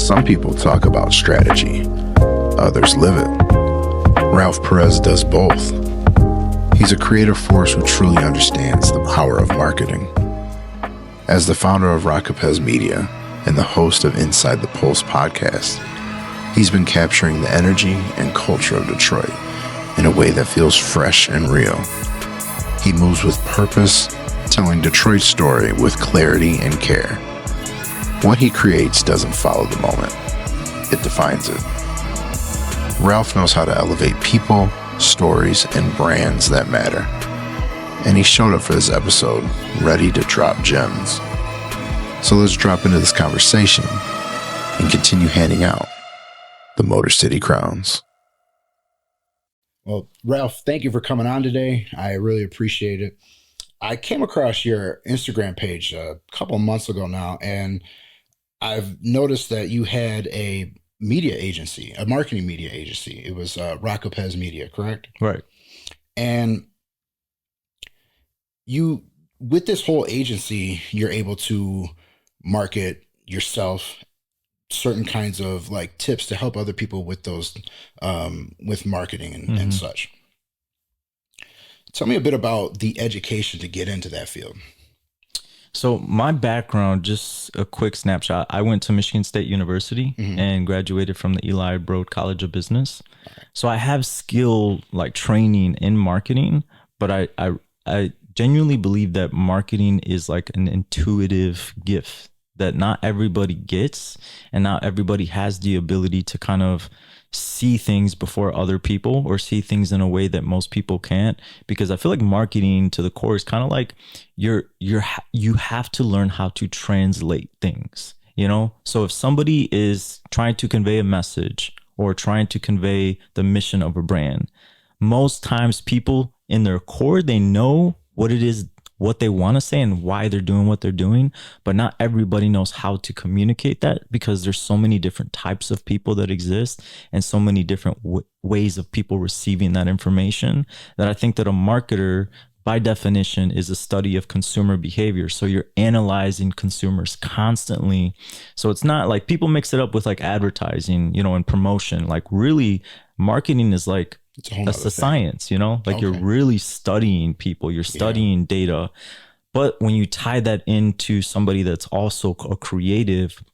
Some people talk about strategy, others live it. Ralph Perez does both. He's a creative force who truly understands the power of marketing. As the founder of Ralph Perez Media and the host of Inside the Pulse podcast, he's been capturing the energy and culture of Detroit in a way that feels fresh and real. He moves with purpose, telling Detroit's story with clarity and care. What he creates doesn't follow the moment, it defines it. Ralph knows how to elevate people, stories, and brands that matter. And he showed up for this episode ready to drop gems. So let's drop into this conversation and continue handing out the Motor City crowns. Well, Ralph, thank you for coming on today. I really appreciate it. I came across your Instagram page a couple of months ago now, and I've noticed that you had a media agency, a marketing media agency. It was Ralph Perez Media, correct? Right. And you, with this whole agency, you're able to market yourself, certain kinds of like tips to help other people with those, with marketing and such. Tell me a bit about the education to get into that field. So my background, just a quick snapshot. I went to Michigan State University and graduated from the Eli Broad College of Business. So I have skill like training in marketing, but I genuinely believe that marketing is like an intuitive gift that not everybody gets, and not everybody has the ability to kind of see things before other people or see things in a way that most people can't. Because I feel like marketing to the core is kind of like you have to learn how to translate things, you know? So if somebody is trying to convey a message or trying to convey the mission of a brand, most times people in their core, they know what it is, what they want to say and why they're doing what they're doing, but not everybody knows how to communicate that, because there's so many different types of people that exist and so many different ways of people receiving that information, that I think that a marketer by definition is a study of consumer behavior. So you're analyzing consumers constantly. So it's not like people mix it up with like advertising, you know, and promotion. Like really marketing is like, that's a science, you know, like you're really studying people, you're studying data. But when you tie that into somebody that's also a creative,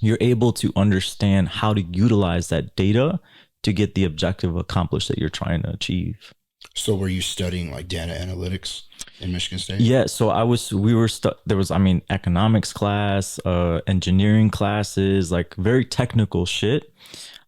you're able to understand how to utilize that data to get the objective accomplished that you're trying to achieve. So were you studying like data analytics in Michigan State? Yeah. So there was, economics class, engineering classes, like very technical shit.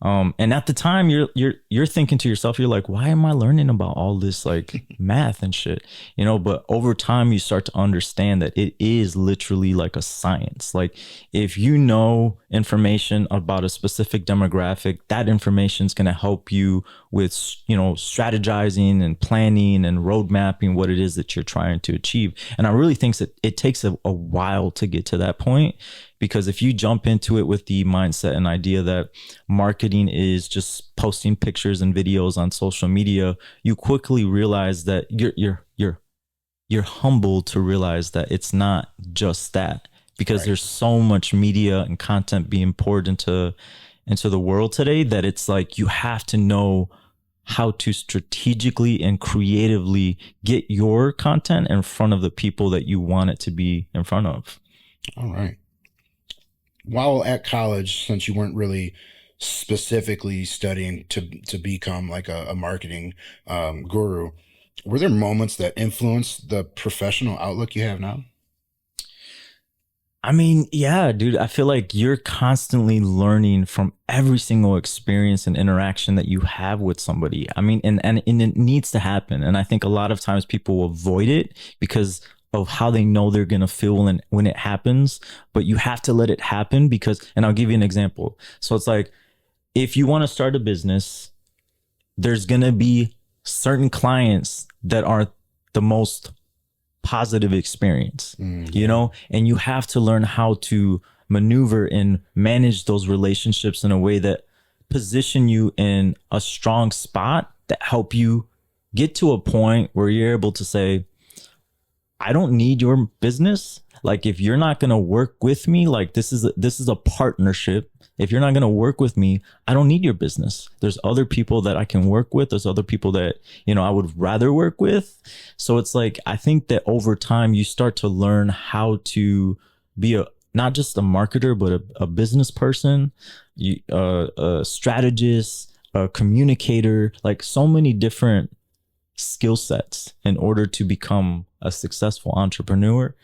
And at the time you're thinking to yourself, you're like, why am I learning about all this like math and shit, you know? But over time you start to understand that it is literally like a science. Like if you know information about a specific demographic, that information is going to help you with, you know, strategizing and planning and road mapping what it is that you're trying to achieve. And I really think that it takes a while to get to that point. Because if you jump into it with the mindset and idea that marketing is just posting pictures and videos on social media, you quickly realize that you're humbled to realize that it's not just that, because there's so much media and content being poured into the world today that it's like you have to know how to strategically and creatively get your content in front of the people that you want it to be in front of. All right. While at college, since you weren't really specifically studying to become like a marketing guru, were there moments that influenced the professional outlook you have now? I mean, yeah, dude, I feel like you're constantly learning from every single experience and interaction that you have with somebody. I mean, and it needs to happen. And I think a lot of times people avoid it because of how they know they're going to feel when it happens, but you have to let it happen because, and I'll give you an example. So it's like, if you want to start a business, there's going to be certain clients that are the most positive experience, you know, and you have to learn how to maneuver and manage those relationships in a way that position you in a strong spot that help you get to a point where you're able to say, I don't need your business. Like, if you're not going to work with me, like this is a partnership. If you're not going to work with me, I don't need your business. There's other people that I can work with. There's other people that, you know, I would rather work with. So it's like, I think that over time you start to learn how to be not just a marketer, but a business person, a strategist, a communicator, like so many different skill sets in order to become a successful entrepreneur.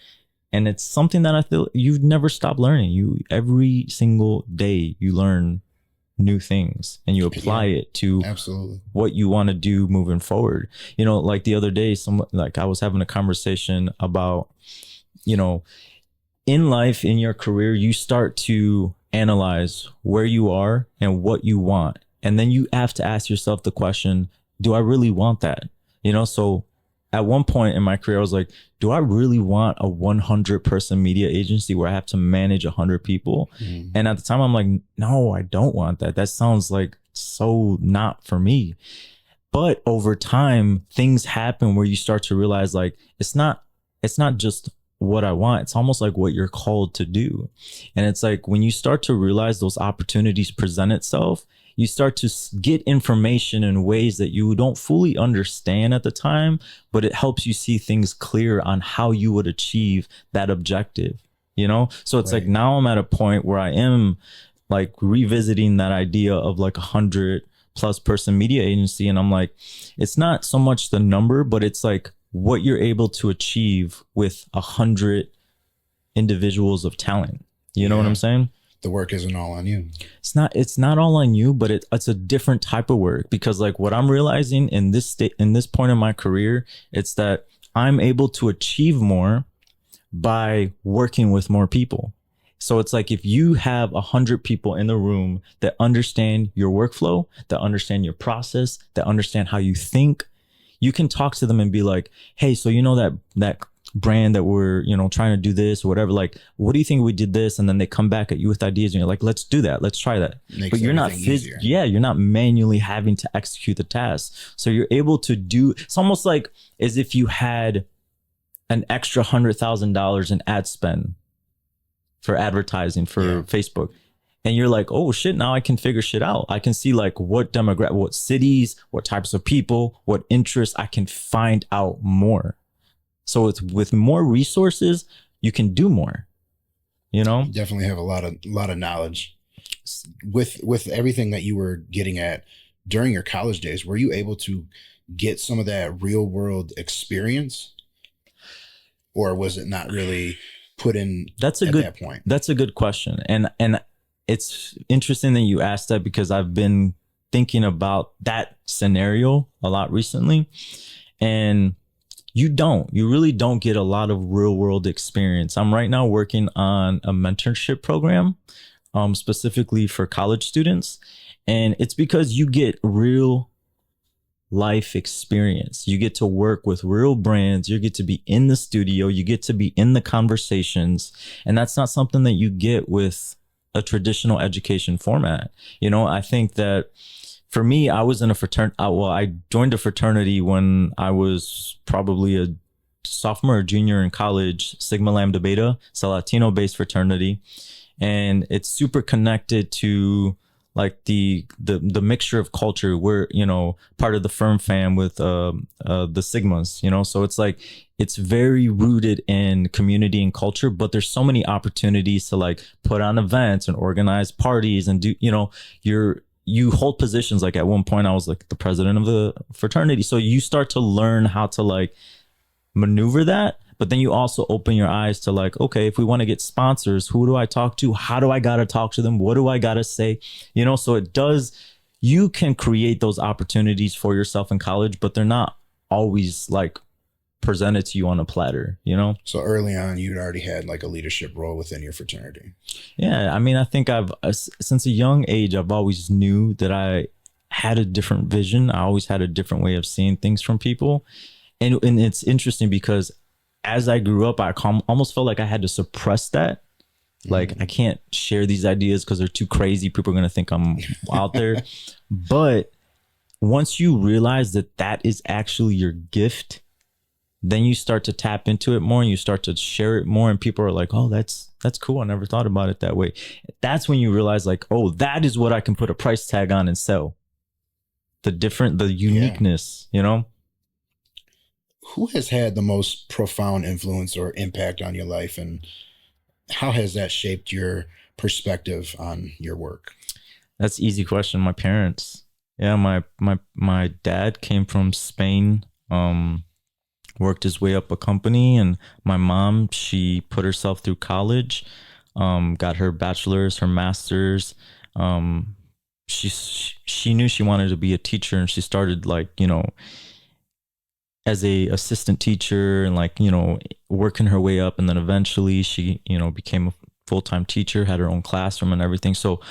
And it's something that I feel you've never stopped learning. Every single day you learn new things and you apply it to absolutely what you want to do moving forward. You know, like the other day, I was having a conversation about, you know, in life, in your career, you start to analyze where you are and what you want. And then you have to ask yourself the question, do I really want that? You know, so at one point in my career, I was like, do I really want a 100-person media agency where I have to manage 100 people? And at the time, I'm like, no, I don't want that. That sounds like so not for me. But over time, things happen where you start to realize like, it's not just what I want. It's almost like what you're called to do. And it's like when you start to realize those opportunities present itself, you start to get information in ways that you don't fully understand at the time, but it helps you see things clear on how you would achieve that objective, you know? So it's like now I'm at a point where I am like revisiting that idea of like 100+ person media agency. And I'm like, it's not so much the number, but it's like what you're able to achieve with 100 individuals of talent. You know what I'm saying? The work isn't all on you. It's not all on you, but it's a different type of work, because like what I'm realizing in this point in my career, it's that I'm able to achieve more by working with more people. So it's like if you have 100 people in the room that understand your workflow, that understand your process, that understand how you think, you can talk to them and be like, hey, so you know that brand that we're, you know, trying to do this or whatever, like, what do you think we did this? And then they come back at you with ideas and you're like, let's do that. Let's try that. But you're not, you're not manually having to execute the task. So you're able to do, it's almost like as if you had an extra $100,000 in ad spend for advertising for Facebook. And you're like, oh shit, now I can figure shit out. I can see like what demographic, what cities, what types of people, what interests, I can find out more. So it's with more resources, you can do more, you know? You definitely have a lot of knowledge with everything that you were getting at during your college days. Were you able to get some of that real world experience, or was it not really put in at that point? That's a good question. And it's interesting that you asked that, because I've been thinking about that scenario a lot recently. And you really don't get a lot of real world experience. I'm right now working on a mentorship program, specifically for college students. And it's because you get real life experience. You get to work with real brands. You get to be in the studio. You get to be in the conversations. And that's not something that you get with a traditional education format. You know, I think that for me, I was in a fraternity. I joined a fraternity when I was probably a sophomore or junior in college, Sigma Lambda Beta. It's a Latino-based fraternity. And it's super connected to like the mixture of culture. We're, you know, part of the Firm fam with the Sigmas, you know, so it's like, it's very rooted in community and culture, but there's so many opportunities to like put on events and organize parties and do, you know, you hold positions. Like at one point I was like the president of the fraternity. So you start to learn how to like maneuver that, but then you also open your eyes to like, okay, if we want to get sponsors, who do I talk to? How do I got to talk to them? What do I got to say? You know, so you can create those opportunities for yourself in college, but they're not always like presented to you on a platter, you know? So early on, you'd already had like a leadership role within your fraternity. Yeah. I mean, I think since a young age, I've always knew that I had a different vision. I always had a different way of seeing things from people. And it's interesting because as I grew up, I almost felt like I had to suppress that. Like I can't share these ideas because they're too crazy. People are going to think I'm out there. But once you realize that that is actually your gift, then you start to tap into it more and you start to share it more. And people are like, oh, that's that's cool. I never thought about it that way. That's when you realize like, oh, that is what I can put a price tag on and sell. The uniqueness, you know? Who has had the most profound influence or impact on your life, and how has that shaped your perspective on your work? That's an easy question. My parents. Yeah, my dad came from Spain, worked his way up a company, and my mom, she put herself through college, got her bachelor's, her master's. She knew she wanted to be a teacher, and she started like, you know, as a assistant teacher and like, you know, working her way up, and then eventually she, you know, became a full-time teacher, had her own classroom and everything. So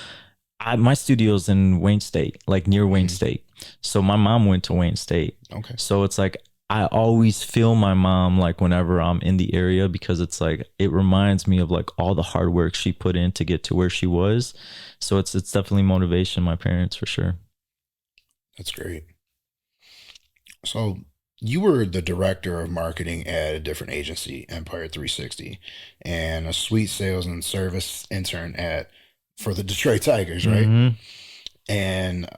my studio's in Wayne State, like near Wayne State. So my mom went to Wayne State. Okay. So it's like I always feel my mom like whenever I'm in the area, because it's like it reminds me of like all the hard work she put in to get to where she was. So it's definitely motivation, my parents, for sure. That's great. So you were the director of marketing at a different agency, Empire 360, and a suite sales and service intern for the Detroit Tigers, right? Mm-hmm. And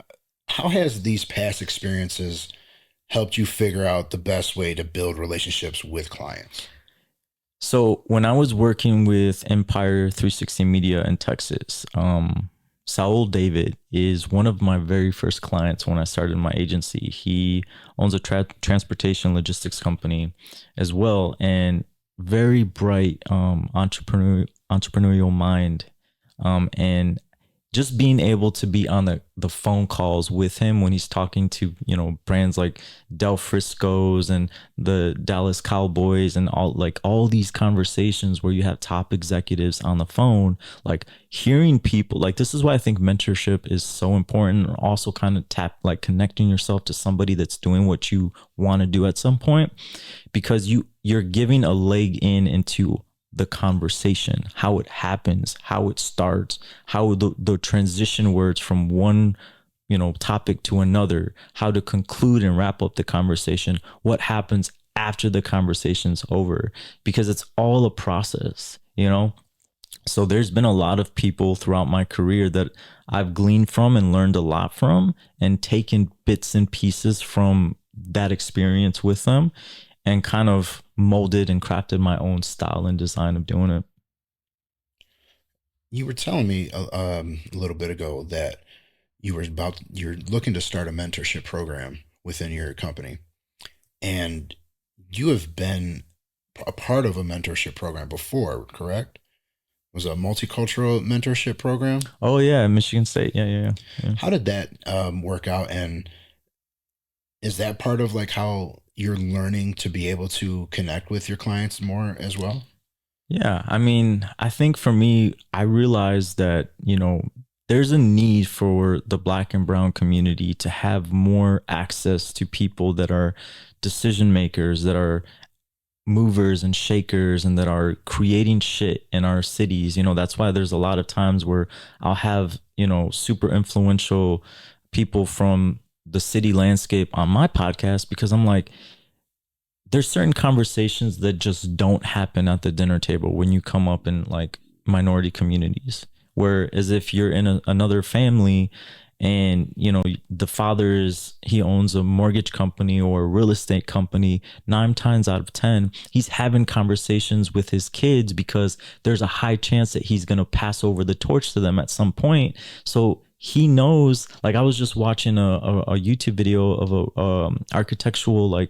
how has these past experiences helped you figure out the best way to build relationships with clients? So when I was working with Empire 360 Media in Texas, Saul David is one of my very first clients when I started my agency. He owns a transportation logistics company as well, and very bright entrepreneurial mind. And just being able to be on the phone calls with him when he's talking to, you know, brands like Del Frisco's and the Dallas Cowboys and all these conversations where you have top executives on the phone, like hearing people, like this is why I think mentorship is so important. Also kind of connecting yourself to somebody that's doing what you want to do at some point, because you're giving a leg into the conversation, how it happens, how it starts, how the transition words from one, you know, topic to another, how to conclude and wrap up the conversation, what happens after the conversation's over, because it's all a process, you know? So there's been a lot of people throughout my career that I've gleaned from and learned a lot from, and taken bits and pieces from that experience with them, and kind of molded and crafted my own style and design of doing it. You were telling me a little bit ago that you're looking to start a mentorship program within your company, and you have been a part of a mentorship program before, correct? It was a multicultural mentorship program. Oh yeah, Michigan State. Yeah. How did that work out, and is that part of like how you're learning to be able to connect with your clients more as well? Yeah, I mean, I think for me, I realized that, you know, there's a need for the Black and brown community to have more access to people that are decision makers, that are movers and shakers, and that are creating shit in our cities. You know, that's why there's a lot of times where I'll have, you know, super influential people from the city landscape on my podcast, because I'm like, there's certain conversations that just don't happen at the dinner table when you come up in like minority communities, where as if you're in another family, and you know the he owns a mortgage company or a real estate company, 9 times out of 10 he's having conversations with his kids, because there's a high chance that he's going to pass over the torch to them at some point. So he knows, like I was just watching a YouTube video of a architectural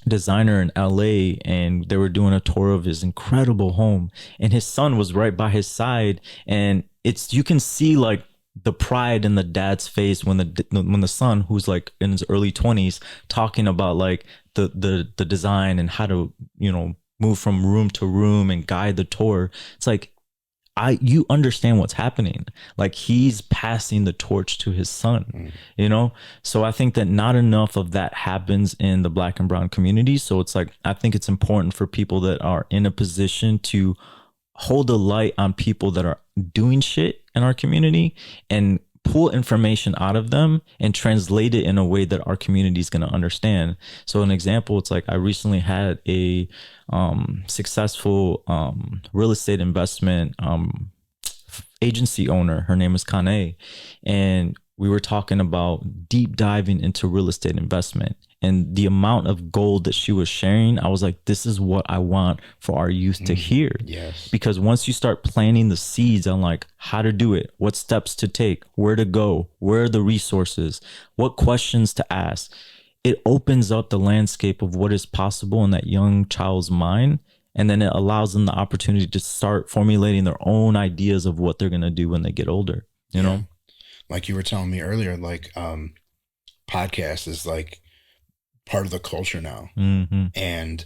designer in LA, and they were doing a tour of his incredible home, and his son was right by his side, and you can see like the pride in the dad's face when the son, who's like in his early 20s, talking about like the design and how to, you know, move from room to room and guide the tour. It's like you understand what's happening. Like he's passing the torch to his son, you know? So I think that not enough of that happens in the Black and brown community. So it's like, I think it's important for people that are in a position to hold a light on people that are doing shit in our community, and pull information out of them and translate it in a way that our community is going to understand. So an example, it's like I recently had a successful real estate investment agency owner. Her name is Kane, and we were talking about deep diving into real estate investment, and the amount of gold that she was sharing. I was like, this is what I want for our youth to hear. Yes. Because once you start planting the seeds on like how to do it, what steps to take, where to go, where are the resources, what questions to ask, it opens up the landscape of what is possible in that young child's mind. And then it allows them the opportunity to start formulating their own ideas of what they're going to do when they get older, you know? Like you were telling me earlier, like podcast is like part of the culture now. And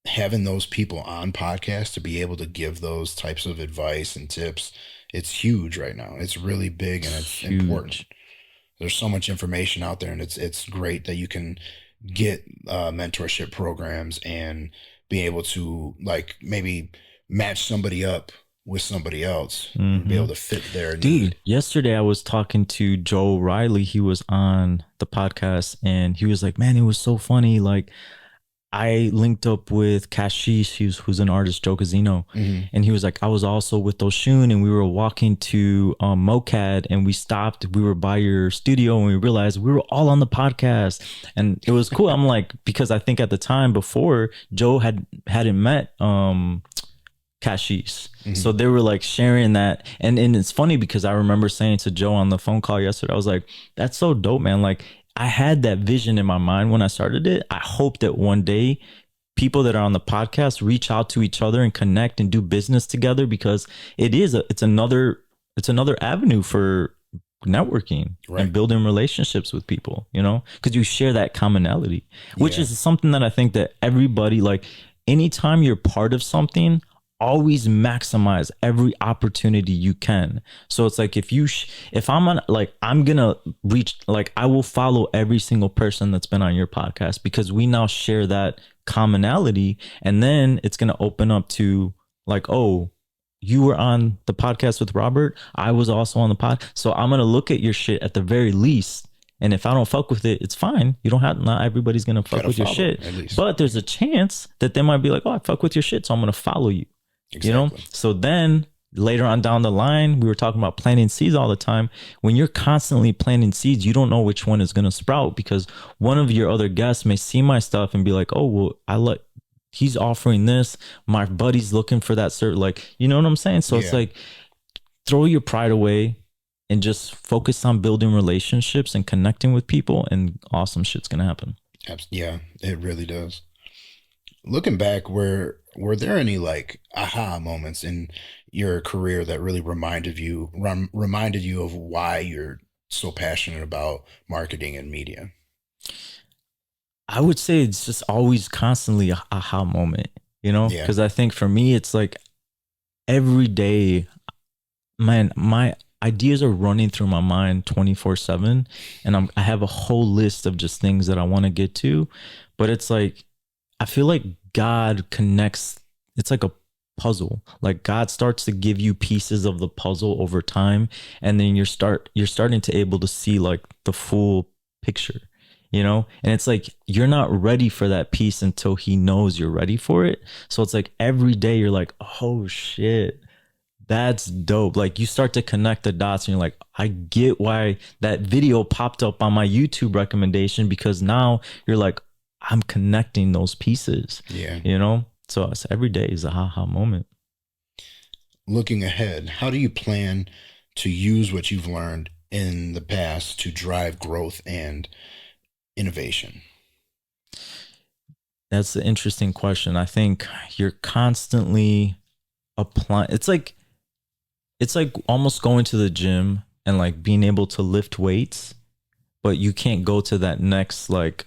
having those people on podcasts to be able to give those types of advice and tips, it's huge right now. It's really big and it's important. There's so much information out there, and it's great that you can get mentorship programs and be able to like maybe match somebody up with somebody else and be able to fit their need. Yesterday I was talking to Joe Riley. He was on the podcast and he was like, man, it was so funny. Like I linked up with Kashish, who's an artist, Joe Casino. And he was like, I was also with Oshun and we were walking to Mocad and we stopped. We were by your studio and we realized we were all on the podcast. And it was cool. I'm like, because I think at the time before, Joe hadn't met Kashish. So they were like sharing that. And it's funny because I remember saying to Joe on the phone call yesterday, I was like, that's so dope, man. Like I had that vision in my mind when I started it. I hope that one day people that are on the podcast reach out to each other and connect and do business together, because it's another avenue for networking and building relationships with people, you know, because you share that commonality, which is something that I think that everybody, like anytime you're part of something, always maximize every opportunity you can. So it's like if I'm on, like, I'm gonna reach, like I will follow every single person that's been on your podcast because we now share that commonality, and then it's gonna open up to like, oh, you were on the podcast with Robert, I was also on the pod, so I'm gonna look at your shit at the very least. And if I don't fuck with it, it's fine. You don't have, not everybody's gonna fuck with your shit, but there's a chance that they might be like, oh, I fuck with your shit, so I'm gonna follow you. Exactly. You know, so then later on down the line, we were talking about planting seeds all the time. When you're constantly planting seeds, you don't know which one is going to sprout, because one of your other guests may see my stuff and be like, oh, well, he's offering this. My buddy's looking for that certain, like, you know what I'm saying? So it's like, throw your pride away and just focus on building relationships and connecting with people, and awesome shit's going to happen. Yeah, it really does. Looking back, were there any like aha moments in your career that really reminded you of why you're so passionate about marketing and media? I would say it's just always constantly a aha moment, you know, because I think for me, it's like every day, man, my ideas are running through my mind 24/7, and I have a whole list of just things that I want to get to, but it's like, I feel like God connects, it's like a puzzle. Like God starts to give you pieces of the puzzle over time, and then you're starting to able to see like the full picture, you know? And it's like you're not ready for that piece until he knows you're ready for it. So it's like every day you're like, oh shit, that's dope. Like you start to connect the dots and you're like, I get why that video popped up on my YouTube recommendation, because now you're like, I'm connecting those pieces, you know? So it's, every day is a ha-ha moment. Looking ahead, how do you plan to use what you've learned in the past to drive growth and innovation? That's an interesting question. I think you're constantly applying. It's like almost going to the gym and like being able to lift weights, but you can't go to that next like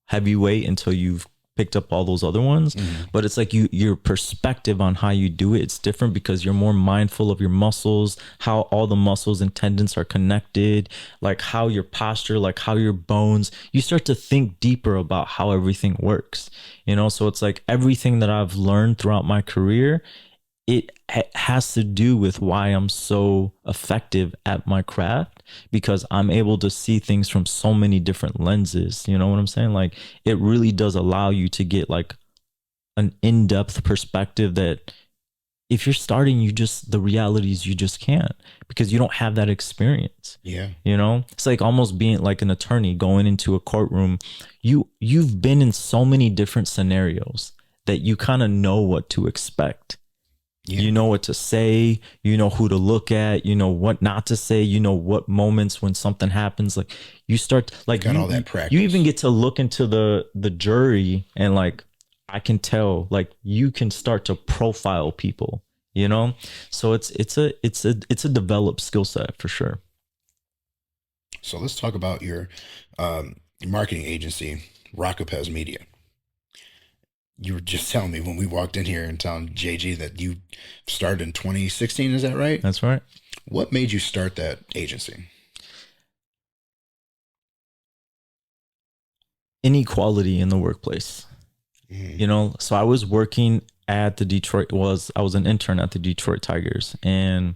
heavyweight until you've picked up all those other ones. But it's like your perspective on how you do it, it's different because you're more mindful of your muscles, how all the muscles and tendons are connected, like how your posture, like how your bones, you start to think deeper about how everything works, you know? So it's like everything that I've learned throughout my career, has to do with why I'm so effective at my craft, because I'm able to see things from so many different lenses. You know what I'm saying? Like, it really does allow you to get like an in-depth perspective that if you're starting, the realities you just can't, because you don't have that experience. Yeah. You know, it's like almost being like an attorney going into a courtroom. You've been in so many different scenarios that you kind of know what to expect. Yeah. You know what to say, you know who to look at, you know what not to say, you know what moments when something happens, like you start like got all that practice. You even get to look into the jury, and like I can tell, like you can start to profile people, you know? So it's a developed skill set for sure. So let's talk about your marketing agency, Ralph Perez Media. You were just telling me when we walked in here and telling JG that you started in 2016. Is that right? That's right. What made you start that agency? Inequality in the workplace. You know, so I was working at I was an intern at the Detroit Tigers, and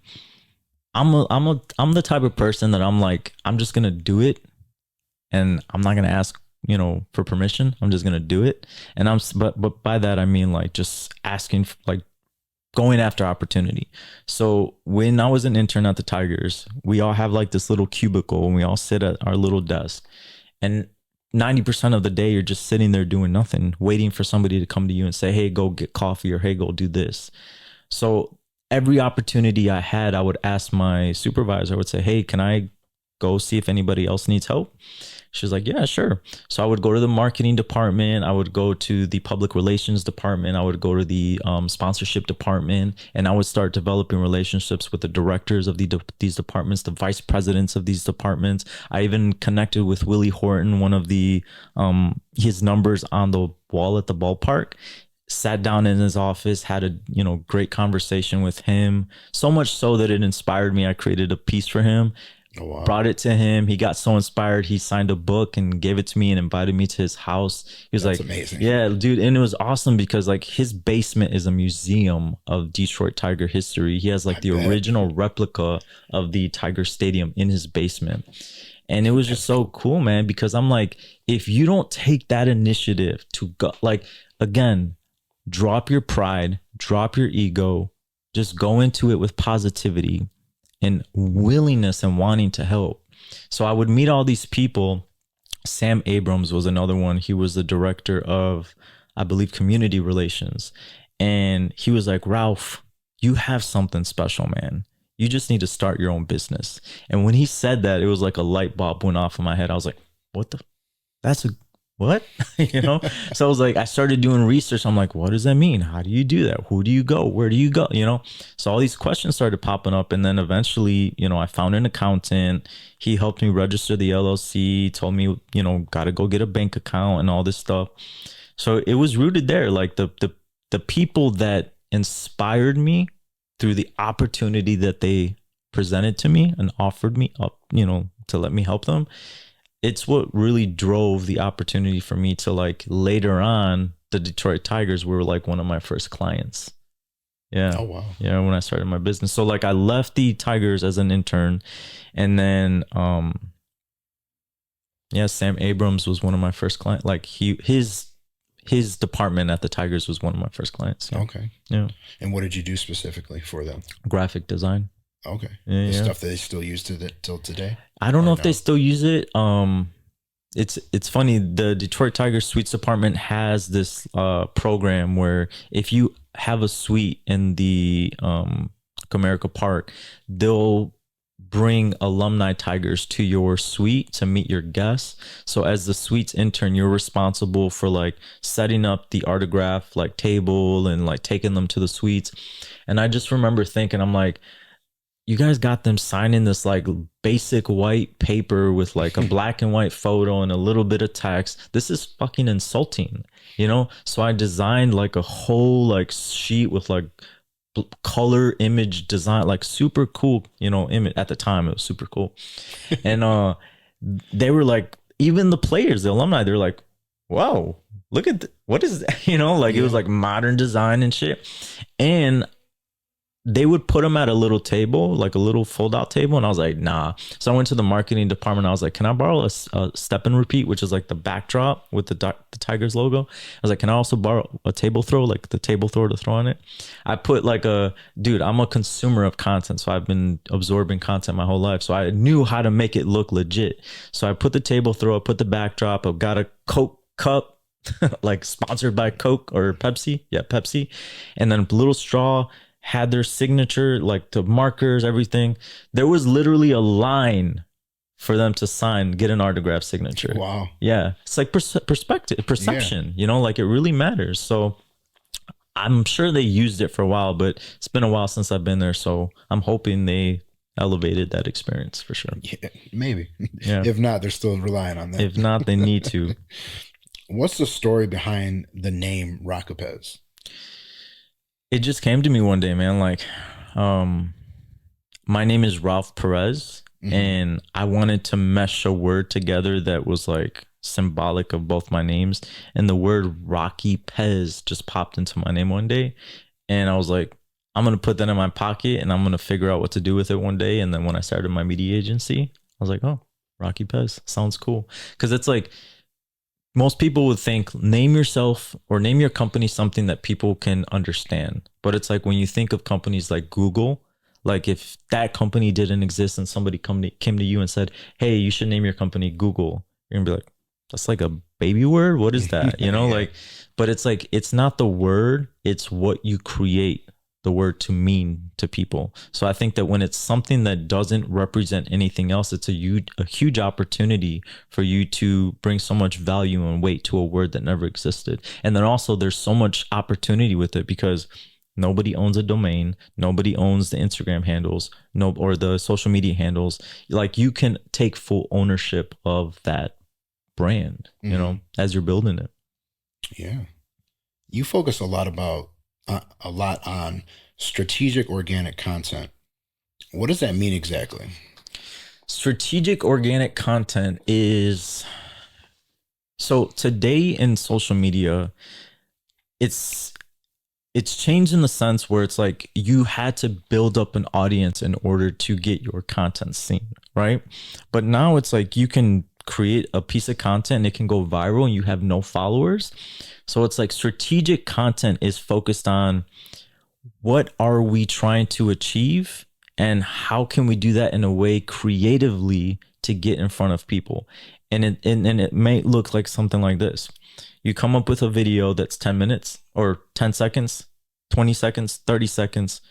I'm the type of person that I'm like, I'm just going to do it, and I'm not going to ask, you know, for permission. I'm just going to do it. And but by that, I mean like just asking, like going after opportunity. So when I was an intern at the Tigers, we all have like this little cubicle and we all sit at our little desk, and 90% of the day you're just sitting there doing nothing, waiting for somebody to come to you and say, hey, go get coffee, or hey, go do this. So every opportunity I had, I would ask my supervisor, I would say, hey, can I go see if anybody else needs help? She's like, yeah, sure. So I would go to the marketing department. I would go to the public relations department. I would go to the sponsorship department, and I would start developing relationships with the directors of these departments, the vice presidents of these departments. I even connected with Willie Horton, one of the his numbers on the wall at the ballpark. Sat down in his office, had a great conversation with him. So much so that it inspired me. I created a piece for him. Oh, wow. Brought it to him. He got so inspired. He signed a book and gave it to me and invited me to his house. He was like, amazing. Yeah, dude. And it was awesome because like his basement is a museum of Detroit Tiger history. He has like the original replica of the Tiger Stadium in his basement. And it was just so cool, man, because I'm like, if you don't take that initiative to go, like, again, drop your pride, drop your ego, just go into it with positivity and willingness and wanting to help. So I would meet all these people. Sam Abrams was another one. He was the director of, I believe, community relations. And he was like, Ralph, you have something special, man. You just need to start your own business. And when he said that, it was like a light bulb went off in my head. I was like, what? So I was like, I started doing research. I'm like, what does that mean? How do you do that? Who do you go? Where do you go? So all these questions started popping up. And then eventually, I found an accountant. He helped me register the LLC, told me, got to go get a bank account and all this stuff. So it was rooted there. Like the people that inspired me through the opportunity that they presented to me and offered me up, to let me help them. It's what really drove the opportunity for me to, like, later on, the Detroit Tigers were like one of my first clients. Yeah. Oh, wow. Yeah. When I started my business. So like I left the Tigers as an intern, and then, Sam Abrams was one of my first clients. Like his department at the Tigers was one of my first clients. Yeah. Okay. Yeah. And what did you do specifically for them? Graphic design. Okay. Yeah, stuff that they still use till today? I don't know if they still use it. It's funny. The Detroit Tigers suites department has this program where if you have a suite in the Comerica Park, they'll bring alumni Tigers to your suite to meet your guests. So as the suite's intern, you're responsible for like setting up the autograph like table and like taking them to the suites. And I just remember thinking, I'm like, you guys got them signing this like basic white paper with like a black and white photo and a little bit of text. This is fucking insulting, So I designed like a whole like sheet with like color image design, like super cool, image. At the time it was super cool. And they were like, even the players, the alumni, they're like, whoa, look at what is that? It was like modern design and shit. And they would put them at a little table, like a little fold out table. And I was like, nah. So I went to the marketing department. I was like, can I borrow a step and repeat, which is like the backdrop with the Tigers logo? I was like, can I also borrow a table throw, like the table throw to throw on it? I put like dude, I'm a consumer of content. So I've been absorbing content my whole life. So I knew how to make it look legit. So I put the table throw, I put the backdrop, I've got a Coke cup, like sponsored by Coke or Pepsi. Yeah, Pepsi. And then a little straw, had their signature, like the markers, everything. There was literally a line for them to sign, get an autograph signature. Wow. Yeah. It's like perception, you know, like it really matters. So I'm sure they used it for a while, but it's been a while since I've been there. So I'm hoping they elevated that experience for sure. Yeah, maybe. Yeah. If not, they're still relying on that. If not, they need to. What's the story behind the name Rockapez? It just came to me one day, man. Like, my name is Ralph Perez, and I wanted to mesh a word together that was like symbolic of both my names. And the word Rocky Pez just popped into my name one day. And I was like, I'm going to put that in my pocket and I'm going to figure out what to do with it one day. And then when I started my media agency, I was like, oh, Rocky Pez sounds cool. Because it's like, most people would think name yourself or name your company something that people can understand. But it's like when you think of companies like Google, like if that company didn't exist and somebody came to you and said, hey, you should name your company Google, you're gonna be like, that's like a baby word. What is that? You know, Yeah. like, but it's like, it's not the word, it's what you create the word to mean to people. So I think that when it's something that doesn't represent anything else, it's a huge opportunity for you to bring so much value and weight to a word that never existed. And then also there's so much opportunity with it because nobody owns a domain, nobody owns the Instagram handles, or the social media handles. Like you can take full ownership of that brand, you know, as you're building it. Yeah. You focus a lot on strategic organic content. What does that mean exactly? Strategic organic content is, so today in social media, it's changed in the sense where it's like you had to build up an audience in order to get your content seen, right? But now it's like you can create a piece of content and it can go viral and you have no followers. So it's like strategic content is focused on what are we trying to achieve and how can we do that in a way creatively to get in front of people. And it may look like something like this. You come up with a video that's 10 minutes or 10 seconds, 20 seconds, 30 seconds.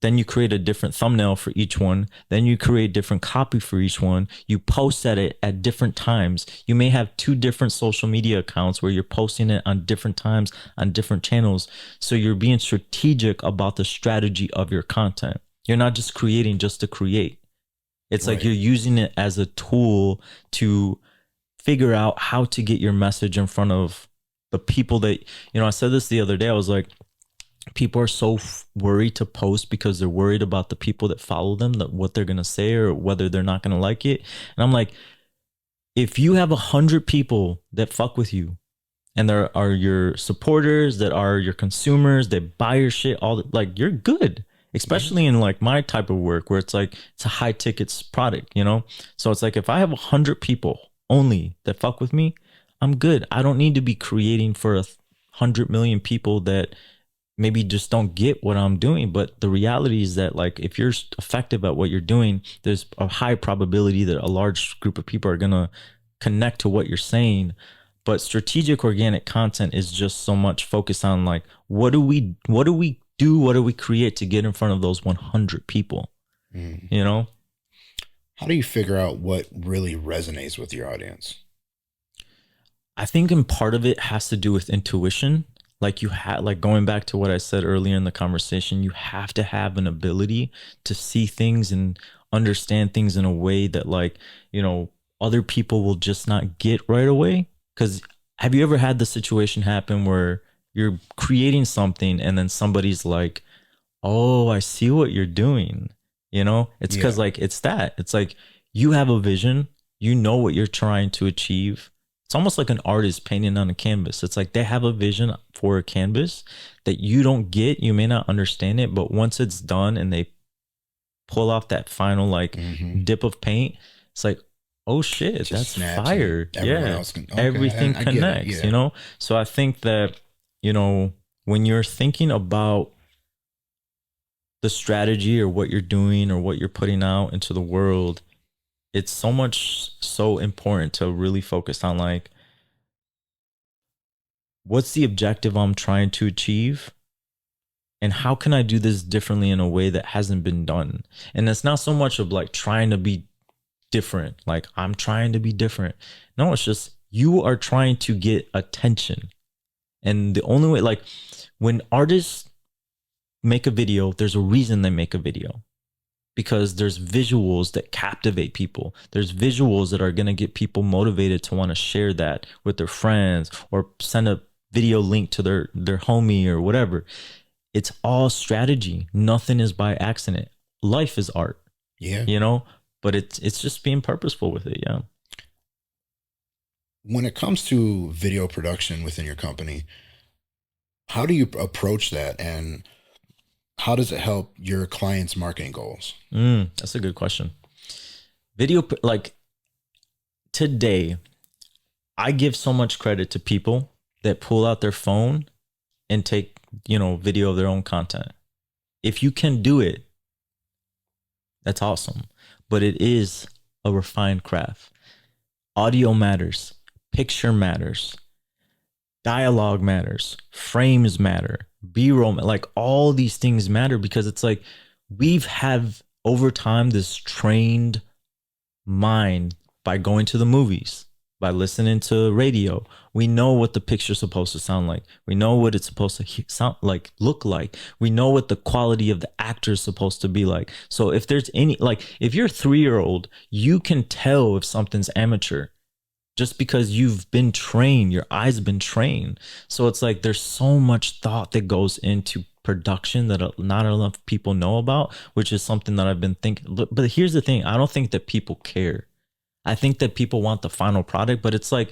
Then you create a different thumbnail for each one. Then you create different copy for each one. You post it at different times. You may have 2 different social media accounts where you're posting it on different times on different channels. So you're being strategic about the strategy of your content. You're not just creating just to create. It's like you're using it as a tool to figure out how to get your message in front of the people that, you know, I said this the other day. I was like, people are so worried to post because they're worried about the people that follow them, that what they're going to say or whether they're not going to like it. And I'm like, if you have 100 people that fuck with you and there are your supporters, that are your consumers, that buy your shit, like you're good, especially in like my type of work where it's like, it's a high tickets product, you know? So it's like, if I have 100 people only that fuck with me, I'm good. I don't need to be creating for 100 million people that maybe just don't get what I'm doing. But the reality is that like, if you're effective at what you're doing, there's a high probability that a large group of people are going to connect to what you're saying. But strategic organic content is just so much focused on like, what do we create to get in front of those 100 people? You know? How do you figure out what really resonates with your audience? I think in part of it has to do with intuition. Like like going back to what I said earlier in the conversation, you have to have an ability to see things and understand things in a way that like, you know, other people will just not get right away. Because have you ever had the situation happen where you're creating something and then somebody's like, oh, I see what you're doing. You know, it's because like, it's like you have a vision, you know what you're trying to achieve. It's almost like an artist painting on a canvas. It's like they have a vision for a canvas that you don't get, you may not understand it, but once it's done and they pull off that final like dip of paint, it's like, oh shit, Just that's snaps fire. and everyone Yeah. else can. Okay, Everything I get it, connects, yeah. you know? So I think that, you know, when you're thinking about the strategy or what you're doing or what you're putting out into the world, it's so important to really focus on like, what's the objective I'm trying to achieve? And how can I do this differently in a way that hasn't been done? And it's not so much of like trying to be different, like I'm trying to be different. No, it's just you are trying to get attention. And the only way, like when artists make a video, there's a reason they make a video, because there's visuals that captivate people. There's visuals that are going to get people motivated to want to share that with their friends or send a video link to their homie or whatever. It's all strategy. Nothing is by accident. Life is art. Yeah. You know, but it's just being purposeful with it. Yeah. When it comes to video production within your company, how do you approach that, and how does it help your clients' marketing goals? That's a good question. Like today, I give so much credit to people that pull out their phone and take, you know, video of their own content. If you can do it, that's awesome. But it is a refined craft. Audio matters, picture matters, dialogue matters, frames matter, B-roll, like all these things matter, because it's like we've have over time this trained mind by going to the movies, by listening to radio. We know what the picture's supposed to sound like. We know what it's supposed to sound like, look like. We know what the quality of the actor is supposed to be like. So if there's any, like if you're a 3-year-old, you can tell if something's amateur just because you've been trained, your eyes have been trained. So it's like there's so much thought that goes into production that not enough people know about, which is something that I've been thinking. But here's the thing, I don't think that people care. I think that people want the final product, but it's like,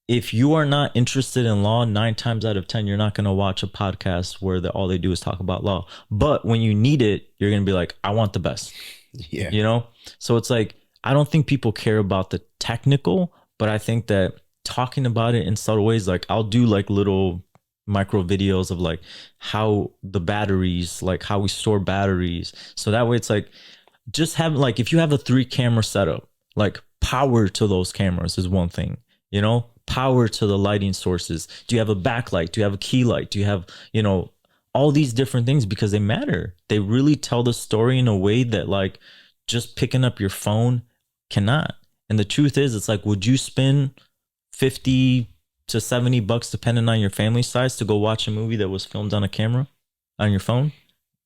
if you are not interested in law, 9 times out of 10, you're not going to watch a podcast where all they do is talk about law. But when you need it, you're going to be like, I want the best. Yeah. You know? So it's like, I don't think people care about the technical, but I think that talking about it in subtle ways, like I'll do like little micro videos of like how the batteries, like how we store batteries. So that way it's like, just have like, if you have a 3-camera setup, like power to those cameras is one thing, you know, power to the lighting sources. Do you have a backlight? Do you have a key light? Do you have, you know, all these different things, because they matter. They really tell the story in a way that like just picking up your phone cannot. And the truth is, it's like, would you spend $50 to $70 depending on your family size to go watch a movie that was filmed on a camera on your phone?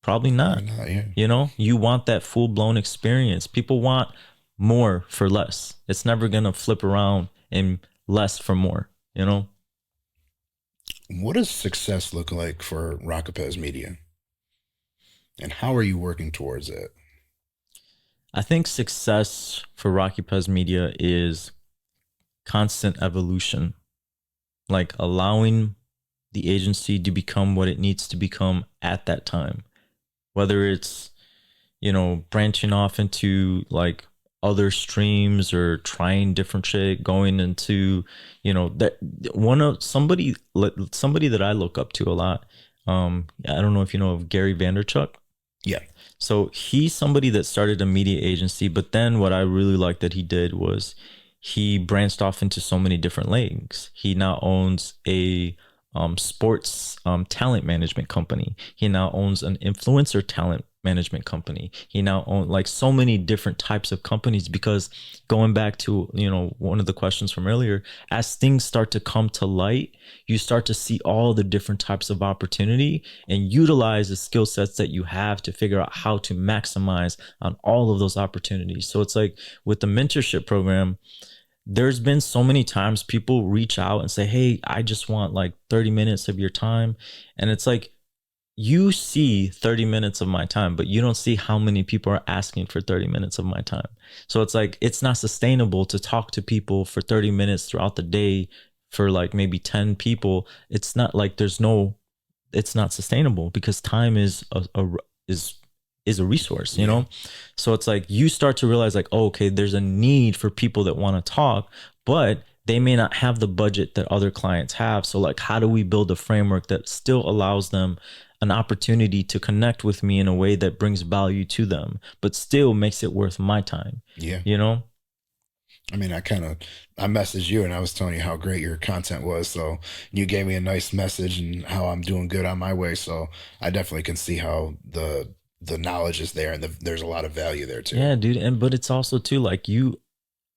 Probably not. Yeah. You know, you want that full blown experience. People want more for less. It's never going to flip around and less for more, you know? What does success look like for Rockapez Media? And how are you working towards it? I think success for Rocky Pez Media is constant evolution, like allowing the agency to become what it needs to become at that time. Whether it's, you know, branching off into like other streams or trying different shit, going into, you know, that somebody that I look up to a lot. I don't know if you know of Gary Vanderchuk. Yeah. So he's somebody that started a media agency, but then what I really liked that he did was he branched off into so many different legs. He now owns a sports talent management company. He now owns an influencer talent management company. He now owns like so many different types of companies, because going back to, you know, one of the questions from earlier, as things start to come to light, you start to see all the different types of opportunity and utilize the skill sets that you have to figure out how to maximize on all of those opportunities. So it's like with the mentorship program, there's been so many times people reach out and say, hey, I just want like 30 minutes of your time. And it's like, you see 30 minutes of my time, but you don't see how many people are asking for 30 minutes of my time. So it's like, it's not sustainable to talk to people for 30 minutes throughout the day for like maybe 10 people. It's not like it's not sustainable because time is a resource, you know? So it's like you start to realize like, oh, okay, there's a need for people that want to talk, but they may not have the budget that other clients have. So like, how do we build a framework that still allows them an opportunity to connect with me in a way that brings value to them, but still makes it worth my time? Yeah. You know? I mean, I messaged you and I was telling you how great your content was. So you gave me a nice message and how I'm doing good on my way. So I definitely can see how the knowledge is there and there's a lot of value there too. Yeah, dude. And but it's also too like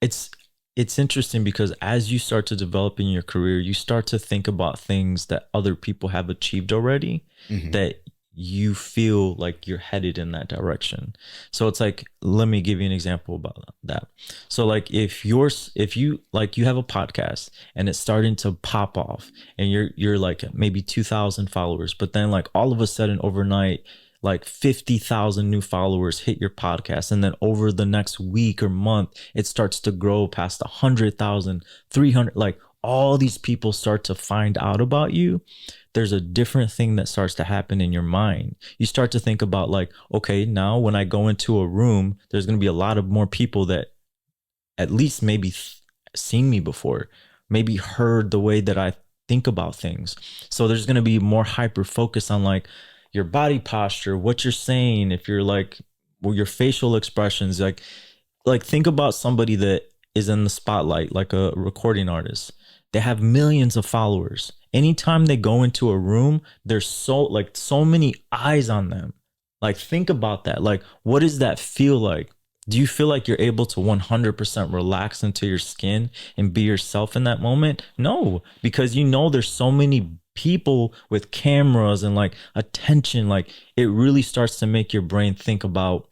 it's it's interesting because as you start to develop in your career, you start to think about things that other people have achieved already that you feel like you're headed in that direction. So it's like, let me give you an example about that. So like if you like you have a podcast and it's starting to pop off and you're like maybe 2,000 followers, but then like all of a sudden overnight like 50,000 new followers hit your podcast. And then over the next week or month, it starts to grow past 100,000, 300, like all these people start to find out about you. There's a different thing that starts to happen in your mind. You start to think about like, okay, now when I go into a room, there's going to be a lot of more people that at least maybe seen me before, maybe heard the way that I think about things. So there's going to be more hyper focus on like, your body posture, what you're saying, if you're like, well, your facial expressions, like think about somebody that is in the spotlight, like a recording artist. They have millions of followers. Anytime they go into a room, there's so many eyes on them. Like, think about that. Like, what does that feel like? Do you feel like you're able to 100% relax into your skin and be yourself in that moment? No, because you know there's so many people with cameras and like attention. Like it really starts to make your brain think about,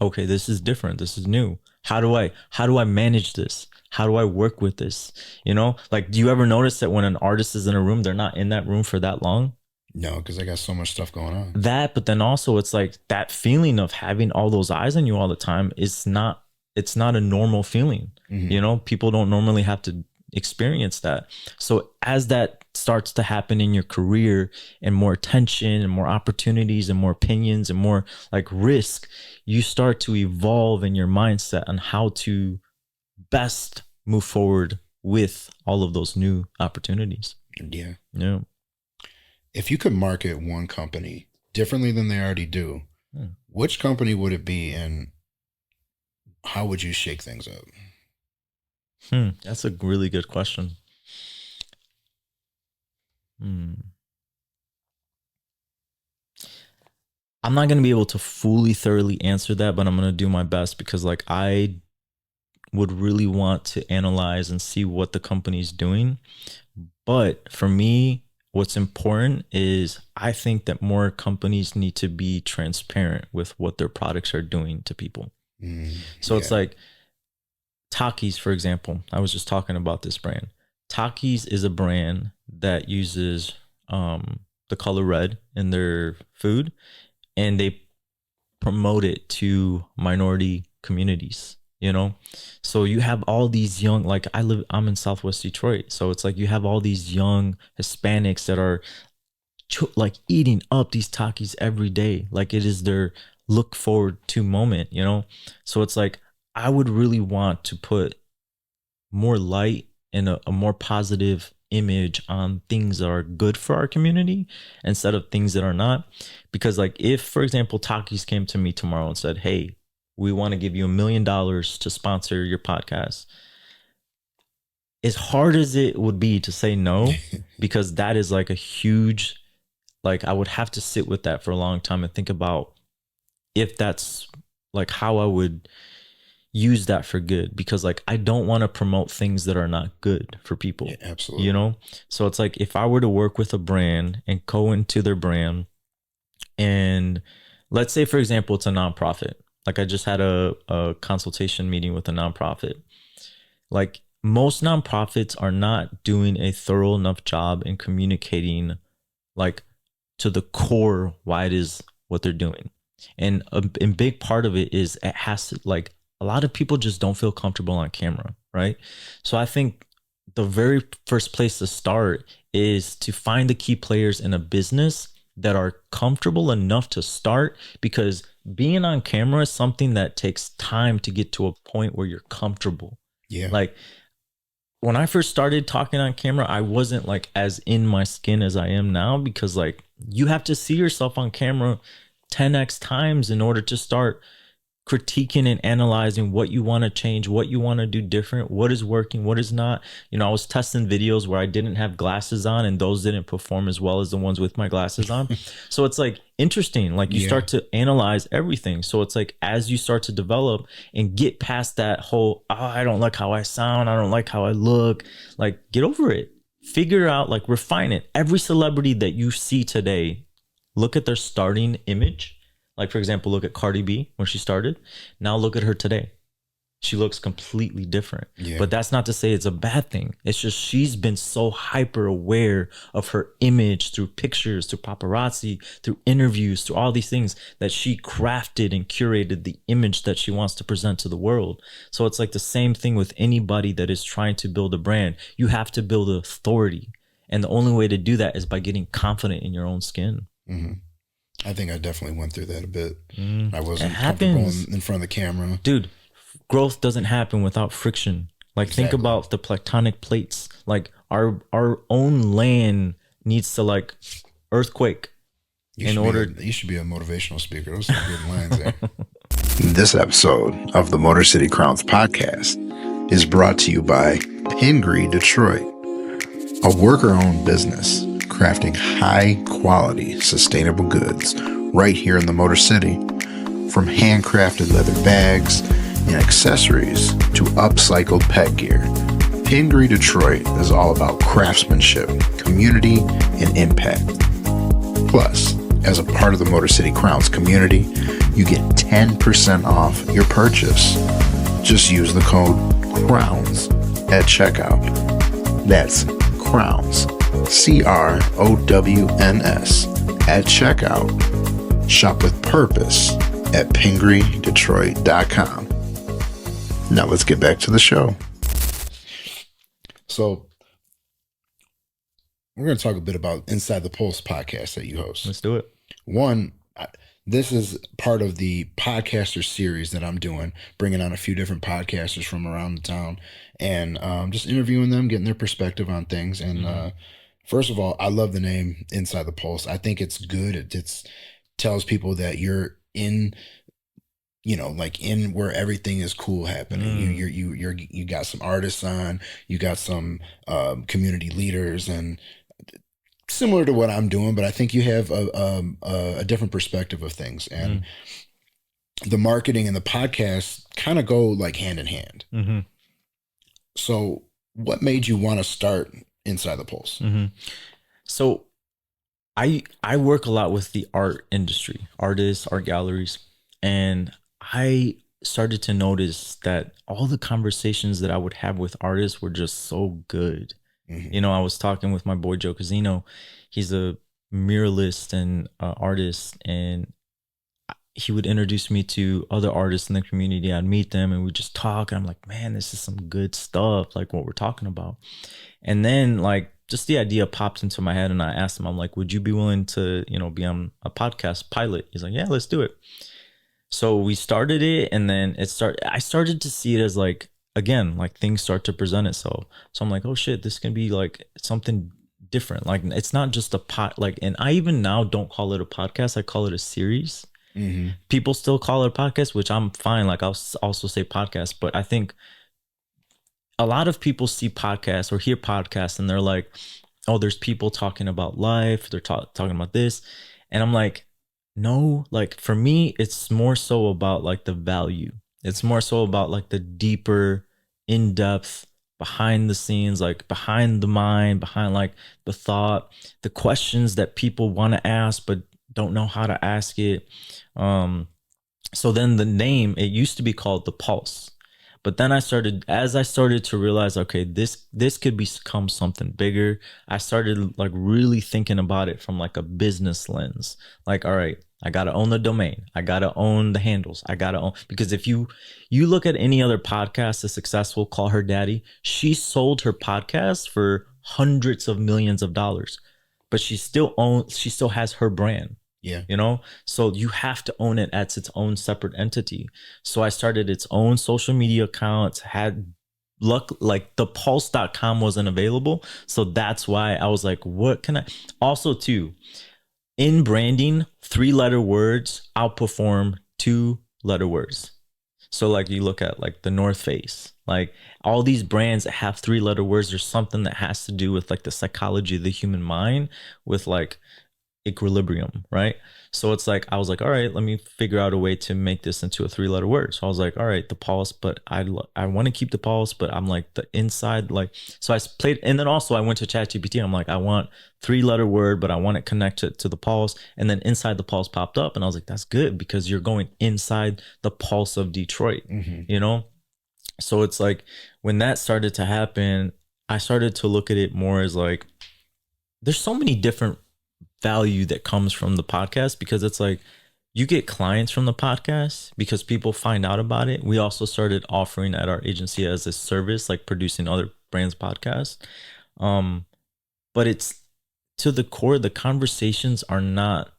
okay, this is different, this is new. How do I manage this? How do I work with this? You know, like, do you ever notice that when an artist is in a room, they're not in that room for that long? No, because I got so much stuff going on. That, but then also it's like that feeling of having all those eyes on you all the time is not, it's not a normal feeling. You know, people don't normally have to experience that. So as that starts to happen in your career and more attention and more opportunities and more opinions and more like risk, you start to evolve in your mindset on how to best move forward with all of those new opportunities. Yeah. Yeah. If you could market one company differently than they already do, which company would it be and how would you shake things up? That's a really good question. I'm not going to be able to fully, thoroughly answer that, but I'm going to do my best because like I would really want to analyze and see what the company's doing. But for me, what's important is I think that more companies need to be transparent with what their products are doing to people. So it's like Takis, for example. I was just talking about this brand. Takis is a brand that uses the color red in their food, and they promote it to minority communities, you know? So you have all these young, like I'm in Southwest Detroit. So it's like you have all these young Hispanics that are like eating up these Takis every day. Like it is their look forward to moment, you know? So it's like, I would really want to put more light and a more positive image on things that are good for our community instead of things that are not. Because like if, for example, Takis came to me tomorrow and said, hey, we want to give you $1 million to sponsor your podcast. As hard as it would be to say no, because that is like a huge, like I would have to sit with that for a long time and think about if that's like how I would use that for good, because like I don't want to promote things that are not good for people. Yeah, absolutely. You know? So it's like if I were to work with a brand and go into their brand, and let's say, for example, it's a nonprofit. Like I just had a consultation meeting with a nonprofit. Like most nonprofits are not doing a thorough enough job in communicating like to the core why it is what they're doing. And a big part of it is it has to, like, a lot of people just don't feel comfortable on camera, right? So I think the very first place to start is to find the key players in a business that are comfortable enough to start, because being on camera is something that takes time to get to a point where you're comfortable. Yeah. Like when I first started talking on camera, I wasn't like as in my skin as I am now, because like you have to see yourself on camera 10x times in order to start critiquing and analyzing what you want to change, what you want to do different, what is working, what is not. You know, I was testing videos where I didn't have glasses on, and those didn't perform as well as the ones with my glasses on. So it's like interesting, like you start to analyze everything. So it's like as you start to develop and get past that whole, oh, I don't like how I sound, I don't like how I look, like get over it, figure out, like refine it. Every celebrity that you see today, look at their starting image. Like, for example, look at Cardi B when she started. Now look at her today. She looks completely different. Yeah. But that's not to say it's a bad thing. It's just she's been so hyper aware of her image through pictures, through paparazzi, through interviews, through all these things, that she crafted and curated the image that she wants to present to the world. So it's like the same thing with anybody that is trying to build a brand. You have to build authority. And the only way to do that is by getting confident in your own skin. Mm-hmm. I think I definitely went through that a bit. I wasn't comfortable in front of the camera. Dude, growth doesn't happen without friction. Like think about the tectonic plates. Like our own land needs to like earthquake you should be a motivational speaker. Those are some good lines there. This episode of the Motor City Crowns podcast is brought to you by Pingree Detroit, a worker-owned business crafting high-quality, sustainable goods right here in the Motor City. From handcrafted leather bags and accessories to upcycled pet gear, Pingree Detroit is all about craftsmanship, community, and impact. Plus, as a part of the Motor City Crowns community, you get 10% off your purchase. Just use the code CROWNS at checkout. That's CROWNS. CROWNS at checkout. Shop with purpose at pingreedetroit.com. Now let's get back to the show. So we're going to talk a bit about Inside the Pulse podcast that you host. Let's do it. One, this is part of the podcaster series that I'm doing, bringing on a few different podcasters from around the town and just interviewing them, getting their perspective on things. And first of all, I love the name Inside the Pulse. I think it's good. It tells people that you're in, you know, like in where everything is cool happening. You got some artists on, you got some community leaders, and similar to what I'm doing, but I think you have a different perspective of things. And the marketing and the podcast kind of go like hand in hand. Mm-hmm. So what made you want to start Inside the Pulse? Mm-hmm. So I work a lot with the art industry, artists, art galleries, and I started to notice that all the conversations that I would have with artists were just so good. Mm-hmm. You know, I was talking with my boy Joe Casino. He's a muralist and artist, and he would introduce me to other artists in the community. I'd meet them and we'd just talk. And I'm like, man, this is some good stuff, like what we're talking about. And then like just the idea popped into my head, and I asked him, I'm like, would you be willing to, you know, be on a podcast pilot? He's like, yeah, let's do it. So we started it, and then I started to see it as like, again, like things start to present itself. So I'm like, oh shit, this can be like something different. Like it's not just and I even now don't call it a podcast. I call it a series. Mm-hmm. People still call it a podcast, which I'm fine. Like I'll also say podcast, but I think a lot of people see podcasts or hear podcasts and they're like, oh, there's people talking about life. They're talking about this. And I'm like, no, like for me, it's more so about like the value. It's more so about like the deeper, in-depth, behind the scenes, like behind the mind, behind like the thought, the questions that people want to ask but don't know how to ask it. So then the name, it used to be called The Pulse, But then as I started to realize, okay, this could become something bigger. I started like really thinking about it from like a business lens. Like, all right, I gotta own the domain. I gotta own the handles. I gotta own, because if you look at any other podcast that's successful, Call Her Daddy, she sold her podcast for hundreds of millions of dollars, but she still has her brand. Yeah. You know, so you have to own it as its own separate entity. So I started its own social media accounts, had luck, like thepulse.com wasn't available. So that's why I was like, what can I also too, in branding, 3-letter words outperform 2-letter words. So like you look at like the North Face, like all these brands that have 3-letter words, there's something that has to do with like the psychology of the human mind with like equilibrium, right? So it's like I was like, all right, let me figure out a way to make this into a 3-letter word. So I was like, all right, the pulse, but I want to keep the pulse, but I'm like the inside, like, so I played, and then also I went to ChatGPT. I'm like, I want 3-letter word, but I want it connected to the pulse, and then inside the pulse popped up, and I was like, that's good because you're going inside the pulse of Detroit, you know. So it's like when that started to happen, I started to look at it more as like, there's so many different value that comes from the podcast, because it's like you get clients from the podcast because people find out about it. We also started offering at our agency as a service, like producing other brands podcasts. But it's to the core, the conversations are not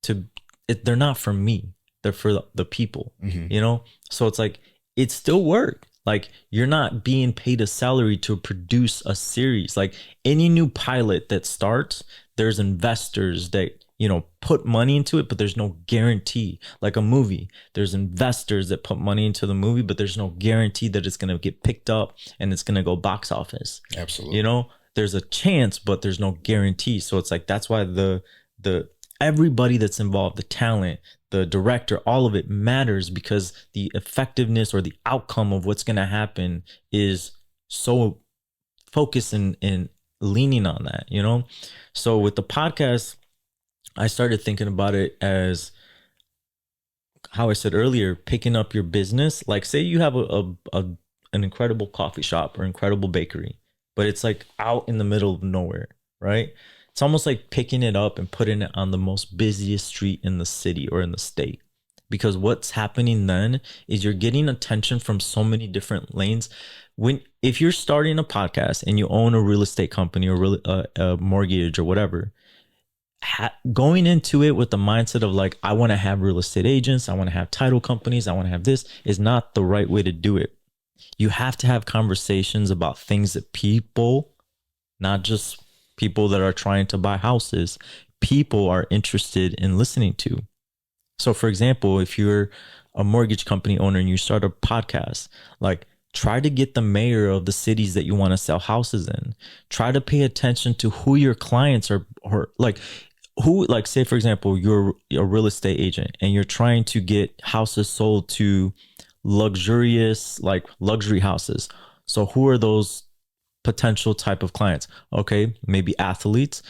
they're not for me. They're for the people, you know? So it's like, it's still work. Like you're not being paid a salary to produce a series. Like any new pilot that starts, there's investors that, you know, put money into it, but there's no guarantee. Like a movie, there's investors that put money into the movie, but there's no guarantee that it's going to get picked up and it's going to go box office. Absolutely. You know, there's a chance, but there's no guarantee. So it's like, that's why the everybody that's involved, the talent, the director, all of it matters, because the effectiveness or the outcome of what's going to happen is so focused and leaning on that, you know? So with the podcast, I started thinking about it as how I said earlier, picking up your business. Like say you have an incredible coffee shop or incredible bakery, but it's like out in the middle of nowhere, right? It's almost like picking it up and putting it on the most busiest street in the city or in the state. Because what's happening then is you're getting attention from so many different lanes. If you're starting a podcast and you own a real estate company or a mortgage or whatever, going into it with the mindset of like, I want to have real estate agents, I want to have title companies, I want to have this, is not the right way to do it. You have to have conversations about things that people, not just people that are trying to buy houses, people are interested in listening to. So for example, if you're a mortgage company owner and you start a podcast, like try to get the mayor of the cities that you want to sell houses in. Try to pay attention to who your clients are, or like who, like say for example, you're a real estate agent and you're trying to get houses sold to luxurious, like luxury houses. So who are those potential type of clients? Okay, maybe athletes.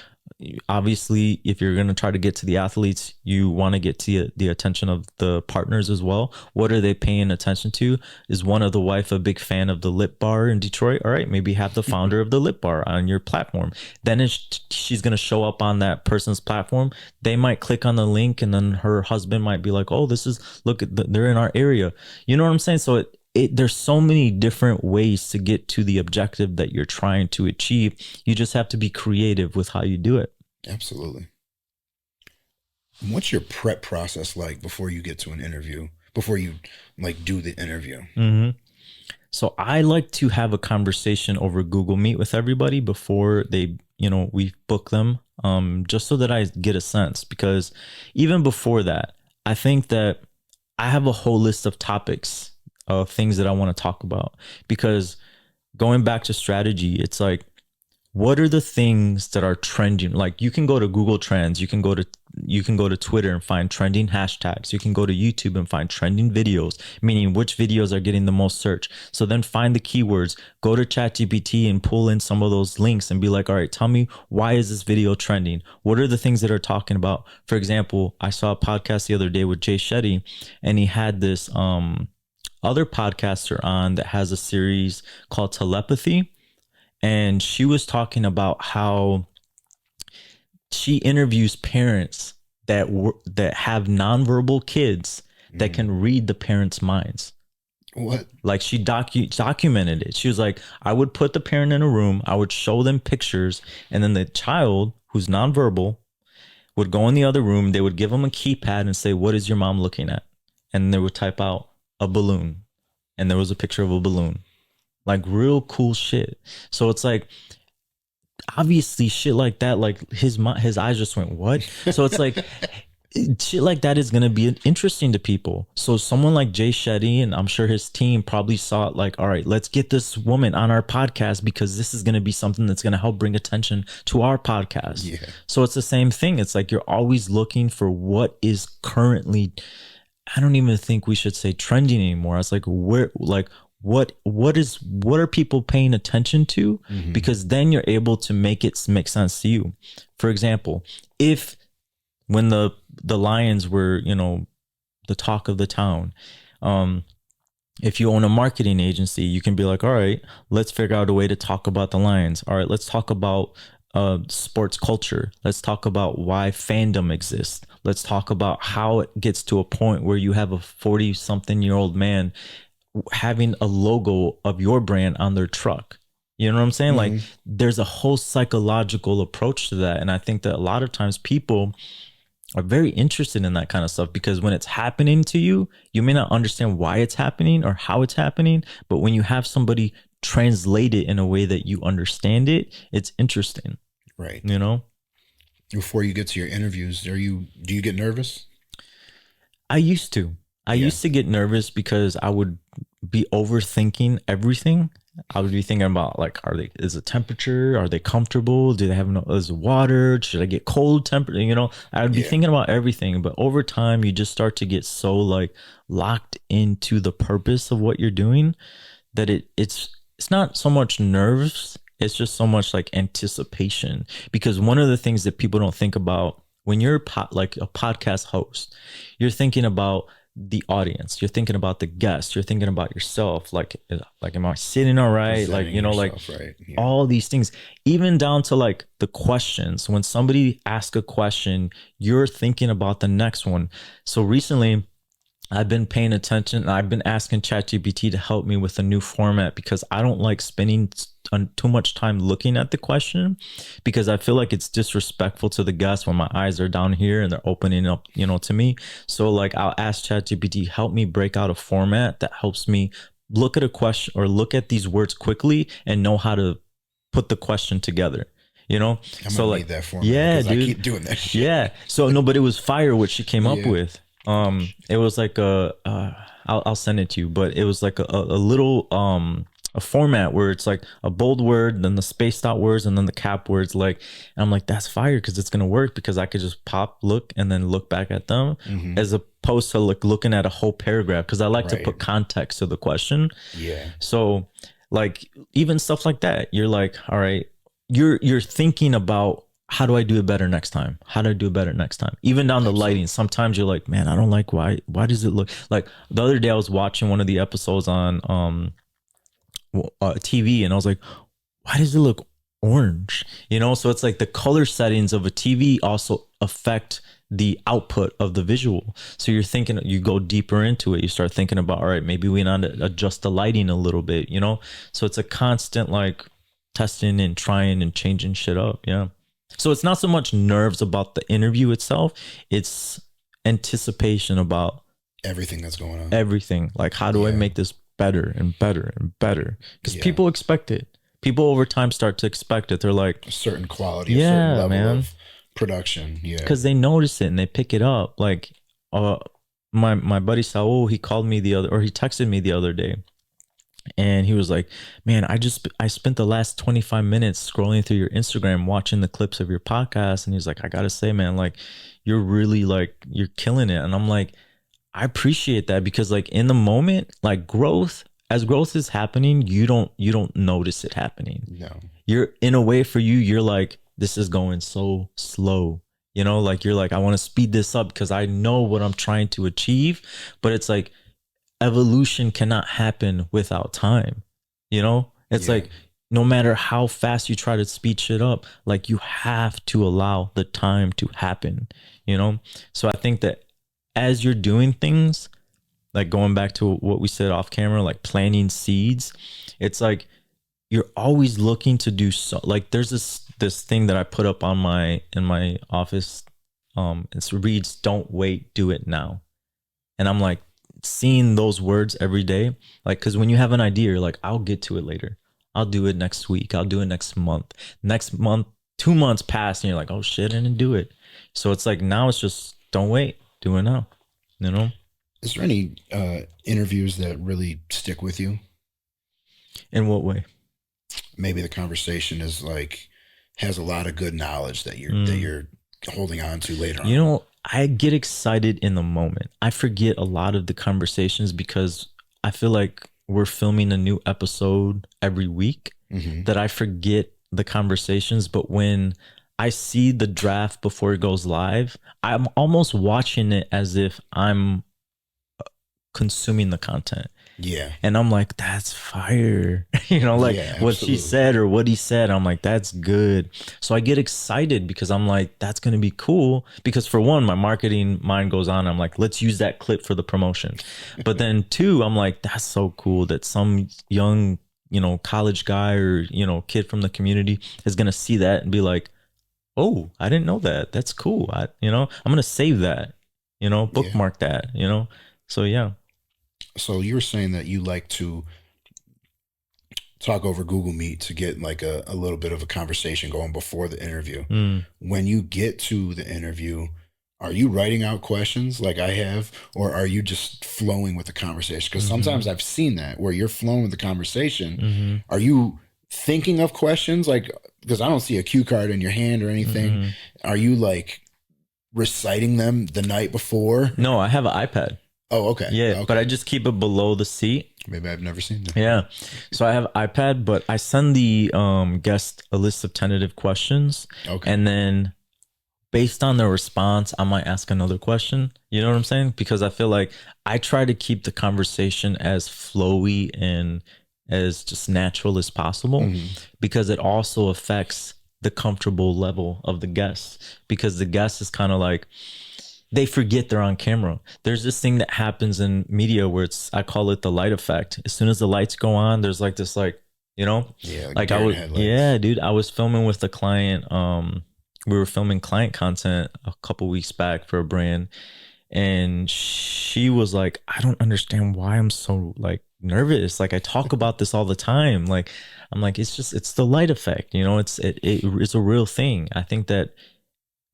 Obviously, if you're going to try to get to the athletes, you want to get to the attention of the partners as well. What are they paying attention to? Is one of the wife a big fan of the Lip Bar in Detroit? All right, maybe have the founder of the Lip Bar on your platform. Then she's going to show up on that person's platform. They might click on the link, and then her husband might be like, "Oh, they're in our area." You know what I'm saying? So there's so many different ways to get to the objective that you're trying to achieve. You just have to be creative with how you do it. Absolutely. What's your prep process like before you get to an interview, before you like do the interview? So I like to have a conversation over Google Meet with everybody before they, we book them, just so that I get a sense, because even before that, I think that I have a whole list of topics of things that I want to talk about. Because going back to strategy, it's like, what are the things that are trending? Like you can go to Google Trends, you can go to Twitter and find trending hashtags. You can go to YouTube and find trending videos, meaning which videos are getting the most search. So then find the keywords, go to ChatGPT and pull in some of those links and be like, all right, tell me, why is this video trending? What are the things that are talking about? For example, I saw a podcast the other day with Jay Shetty, and he had this other podcaster on that has a series called Telepathy, and she was talking about how she interviews parents that have nonverbal kids that can read the parents' minds. What? Like she documented it. She was like, I would put the parent in a room, I would show them pictures, and then the child who's nonverbal would go in the other room. They would give them a keypad and say, what is your mom looking at? And they would type out a balloon. And there was a picture of a balloon. Like real cool shit. So it's like, obviously shit like that, like his eyes just went, what? So it's like shit like that is going to be interesting to people. So someone like Jay Shetty, and I'm sure his team probably saw it like, all right, let's get this woman on our podcast because this is going to be something that's going to help bring attention to our podcast. Yeah. So it's the same thing. It's like you're always looking for what is currently, I don't even think we should say trending anymore. It's like where, like what are people paying attention to? Because then you're able to make sense to you. For example, if when the Lions were, you know, the talk of the town, if you own a marketing agency, you can be like, all right, let's figure out a way to talk about the Lions. All right, let's talk about sports culture. Let's talk about why fandom exists. Let's talk about how it gets to a point where you have a 40-something-year-old man having a logo of your brand on their truck. You know what I'm saying? Like there's a whole psychological approach to that. And I think that a lot of times people are very interested in that kind of stuff because when it's happening to you, you may not understand why it's happening or how it's happening. But when you have somebody translate it in a way that you understand it, it's interesting. Right. You know? Before you get to your interviews, do you get nervous? I used to. I used to get nervous because I would be overthinking everything. I would be thinking about like, is the temperature? Are they comfortable? Do they have is water? Should I get cold temperature? You know, I would be thinking about everything. But over time, you just start to get so like locked into the purpose of what you're doing that it's not so much nerves. It's just so much like anticipation. Because one of the things that people don't think about when you're like a podcast host, you're thinking about the audience, you're thinking about the guest, you're thinking about yourself, like am I sitting all right? Like, you know, yourself, like right. All these things, even down to like the questions. When somebody asks a question, you're thinking about the next one. So recently I've been paying attention. I've been asking ChatGPT to help me with a new format because I don't like spending too much time looking at the question because I feel like it's disrespectful to the guest when my eyes are down here and they're opening up, you know, to me. So like I'll ask ChatGPT, help me break out a format that helps me look at a question or look at these words quickly and know how to put the question together. You know, so like that format. Yeah, dude. I keep doing that shit. Yeah. So no, but it was fire what she came up with. It was like I'll send it to you, but it was like a little a format where it's like a bold word, then the spaced out words, and then the cap words. Like, and I'm like, that's fire because it's gonna work because I could just look, and then look back at them as opposed to like looking at a whole paragraph because I like to put context to the question. Yeah. So like even stuff like that, you're like, all right, you're thinking about. How do I do it better next time? How do I do it better next time? Even down the lighting. Sometimes you're like, man, I don't like why does it look like the other day I was watching one of the episodes on TV and I was like, why does it look orange? You know, so it's like the color settings of a TV also affect the output of the visual. So you're thinking, you go deeper into it. You start thinking about, all right, maybe we need to adjust the lighting a little bit, you know? So it's a constant like testing and trying and changing shit up. Yeah. So it's not so much nerves about the interview itself. It's anticipation about everything that's going on. Everything. Like, how do I make this better and better and better? Because people expect it. People over time start to expect it. They're like a certain quality, a certain level of production. Yeah. Because they notice it and they pick it up. Like my buddy Saul, he called me he texted me the other day. And he was like, man, I spent the last 25 minutes scrolling through your Instagram, watching the clips of your podcast. And he's like, I got to say, man, like, you're really like, you're killing it. And I'm like, I appreciate that because like in the moment, like growth is happening, you don't notice it happening. No, you're in a way for you're like, this is going so slow, you know, like you're like, I want to speed this up because I know what I'm trying to achieve. But it's like, evolution cannot happen without time. You know, it's Yeah. like no matter how fast you try to speed shit up, like you have to allow the time to happen, you know? So I think that as you're doing things, like going back to what we said off camera, like planting seeds, it's like you're always looking to do so. Like there's this thing that I put up on my in my office. It reads, "Don't wait, do it now." And I'm like seeing those words every day, like because when you have an idea, you're like, I'll get to it later. I'll do it next week. I'll do it next month. Next month, 2 months pass, and you're like, oh shit, I didn't do it. So it's like now it's just don't wait, do it now. You know? Is there any interviews that really stick with you? In what way? Maybe the conversation is like has a lot of good knowledge that you're holding on to later on. You know, I get excited in the moment. I forget a lot of the conversations because I feel like we're filming a new episode every week, that I forget the conversations. But when I see the draft before it goes live, I'm almost watching it as if I'm consuming the content. Yeah. And I'm like, that's fire. You know, like Yeah, what she absolutely. said or what he said. I'm like, that's good. So I get excited because I'm like, that's going to be cool. Because for one, my marketing mind goes on. I'm like, let's use that clip for the promotion. But then two, I'm like, that's so cool that some young, you know, college guy or, you know, kid from the community is going to see that and be like, oh, I didn't know that. That's cool. You know, I'm going to save that, you know, bookmark that, you know? So yeah. So you were saying that you like to talk over Google Meet to get like a little bit of a conversation going before the interview. When you get to the interview, are you writing out questions like I have, or are you just flowing with the conversation? Because sometimes I've seen that where you're flowing with the conversation. Are you thinking of questions? Like, because I don't see a cue card in your hand or anything. Are you like reciting them the night before? No, I have an iPad. Oh, okay. Yeah, Okay. but I just keep it below the seat. Maybe I've never seen that. Yeah. So I have iPad, but I send the guest a list of tentative questions. Okay. And then based on their response, I might ask another question. You know what I'm saying? Because I feel like I try to keep the conversation as flowy and as just natural as possible, because it also affects the comfortable level of the guest, because the guest is kind of like, they forget they're on camera. There's this thing that happens in media where I call it the light effect. As soon as the lights go on, there's like this, like, you know, Yeah, like I was, yeah, dude, I was filming with the client. We were filming client content a couple weeks back for a brand, and she was like, I don't understand why I'm so like nervous. Like I talk about this all the time. Like I'm like, it's the light effect, you know, it's a real thing. I think that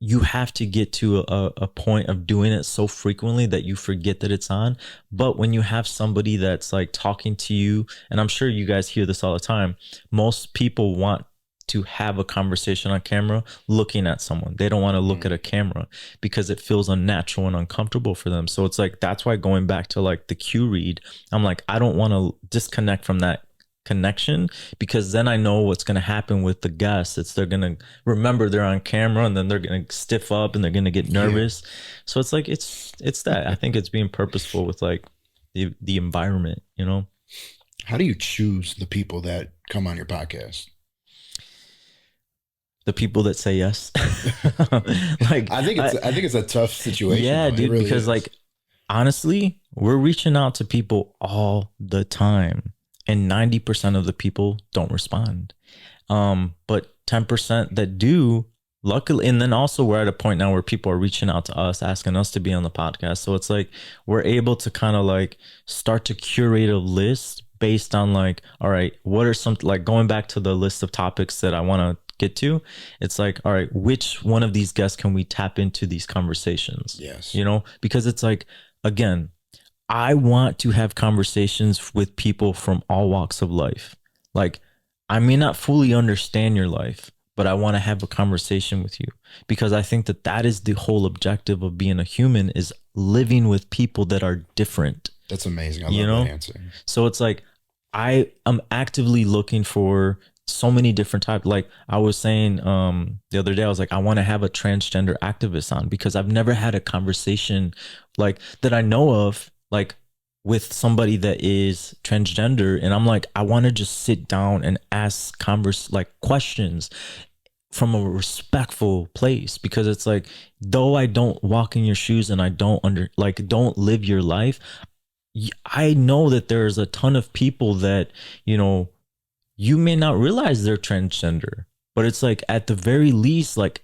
you have to get to a point of doing it so frequently that you forget that it's on. But when you have somebody that's like talking to you, and I'm sure you guys hear this all the time, most people want to have a conversation on camera looking at someone. They don't want to look at a camera because it feels unnatural and uncomfortable for them. So it's like, that's why going back to like the cue read, I'm like, I don't want to disconnect from that connection, because then I know what's going to happen with the guests. It's they're going to remember they're on camera, and then they're going to stiff up and they're going to get nervous. So it's like it's that. I think it's being purposeful with like the environment, you know. How do you choose the people that come on your podcast? The people that say yes. Like I think it's a tough situation. Yeah, though. dude, Really because is. like honestly, we're reaching out to people all the time, and 90% of the people don't respond. But 10% that do, luckily, and then also we're at a point now where people are reaching out to us, asking us to be on the podcast. So it's like we're able to kind of like start to curate a list based on like, all right, what are some, like going back to the list of topics that I want to get to, it's like, all right, which one of these guests can we tap into these conversations? Yes. You know, because it's like, again, I want to have conversations with people from all walks of life. Like, I may not fully understand your life, but I want to have a conversation with you, because I think that that is the whole objective of being a human, is living with people that are different. That's amazing. I love that answer. So it's like, I am actively looking for so many different types. Like I was saying the other day, I was like, I want to have a transgender activist on, because I've never had a conversation like that I know of, like with somebody that is transgender, and I'm like, I want to just sit down and ask questions from a respectful place, because it's like, though I don't walk in your shoes and I don't live your life, I know that there's a ton of people that, you may not realize they're transgender, but it's like, at the very least, like,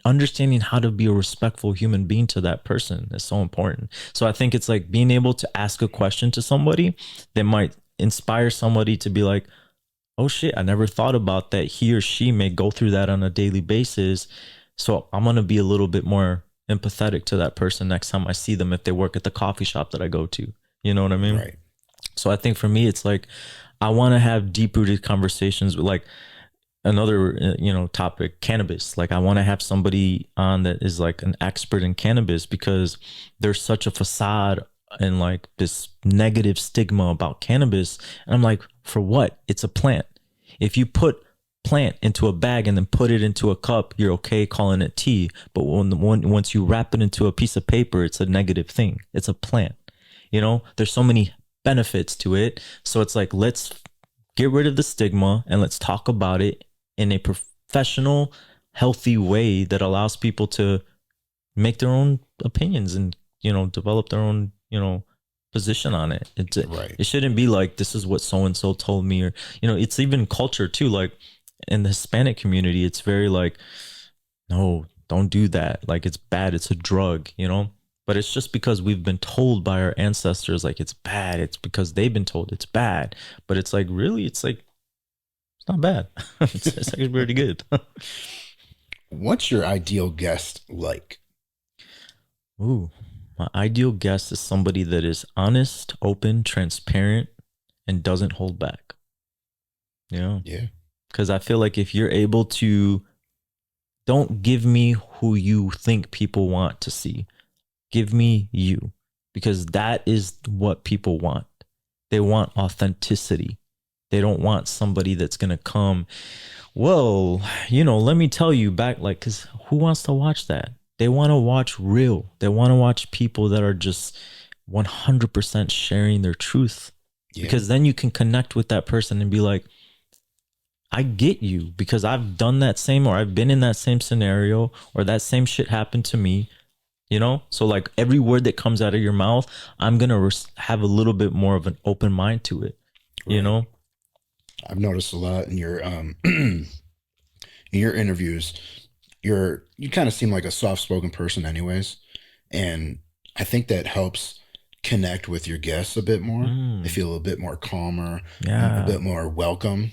understanding how to be a respectful human being to that person is so important. So I think it's like being able to ask a question to somebody that might inspire somebody to be like, oh shit, I never thought about that. He or she may go through that on a daily basis. So I'm going to be a little bit more empathetic to that person next time I see them, if they work at the coffee shop that I go to. You know what I mean? Right. So I think for me, it's like, I want to have deep rooted conversations with, like, another, topic, cannabis. Like, I want to have somebody on that is like an expert in cannabis, because there's such a facade and like this negative stigma about cannabis. And I'm like, for what? It's a plant. If you put plant into a bag and then put it into a cup, you're okay calling it tea. But once you wrap it into a piece of paper, it's a negative thing. It's a plant. There's so many benefits to it. So it's like, let's get rid of the stigma and let's talk about it in a professional, healthy way that allows people to make their own opinions and, develop their own, position on it. Right. It shouldn't be like, this is what so-and-so told me, or, it's even culture too. Like, in the Hispanic community, it's very like, no, don't do that. Like, it's bad. It's a drug, but it's just because we've been told by our ancestors, like, it's bad. It's because they've been told it's bad. But it's like, really, it's like, it's not bad. It's actually pretty good. What's your ideal guest like? Ooh, my ideal guest is somebody that is honest, open, transparent, and doesn't hold back. Yeah. Because I feel like if you're able to, don't give me who you think people want to see. Give me you, because that is what people want. They want authenticity. They don't want somebody that's going to come, well, let me tell you back, like, because who wants to watch that? They want to watch real. They want to watch people that are just 100% sharing their truth. Yeah. Because then you can connect with that person and be like, I get you, because I've done that same, or I've been in that same scenario, or that same shit happened to me. So like, every word that comes out of your mouth, I'm going to have a little bit more of an open mind to it. Right. I've noticed a lot in your in your interviews, you kind of seem like a soft-spoken person anyways, and I think that helps connect with your guests a bit more. They feel a bit more calmer, a bit more welcome.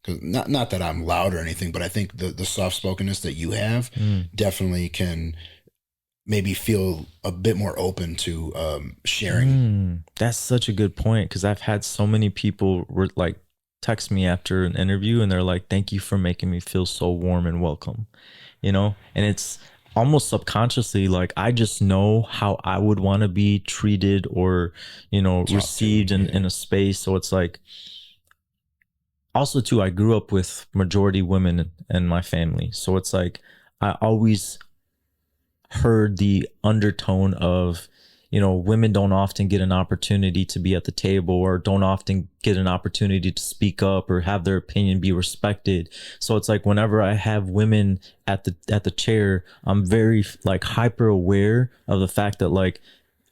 Because not that I'm loud or anything, but I think the soft-spokenness that you have definitely can maybe feel a bit more open to sharing. That's such a good point, because I've had so many people like text me after an interview and they're like, thank you for making me feel so warm and welcome, and it's almost subconsciously like, I just know how I would want to be treated or, received in a space. So it's like, also too, I grew up with majority women in my family. So it's like, I always heard the undertone of, women don't often get an opportunity to be at the table, or don't often get an opportunity to speak up or have their opinion be respected. So it's like, whenever I have women at the chair, I'm very like hyper aware of the fact that, like,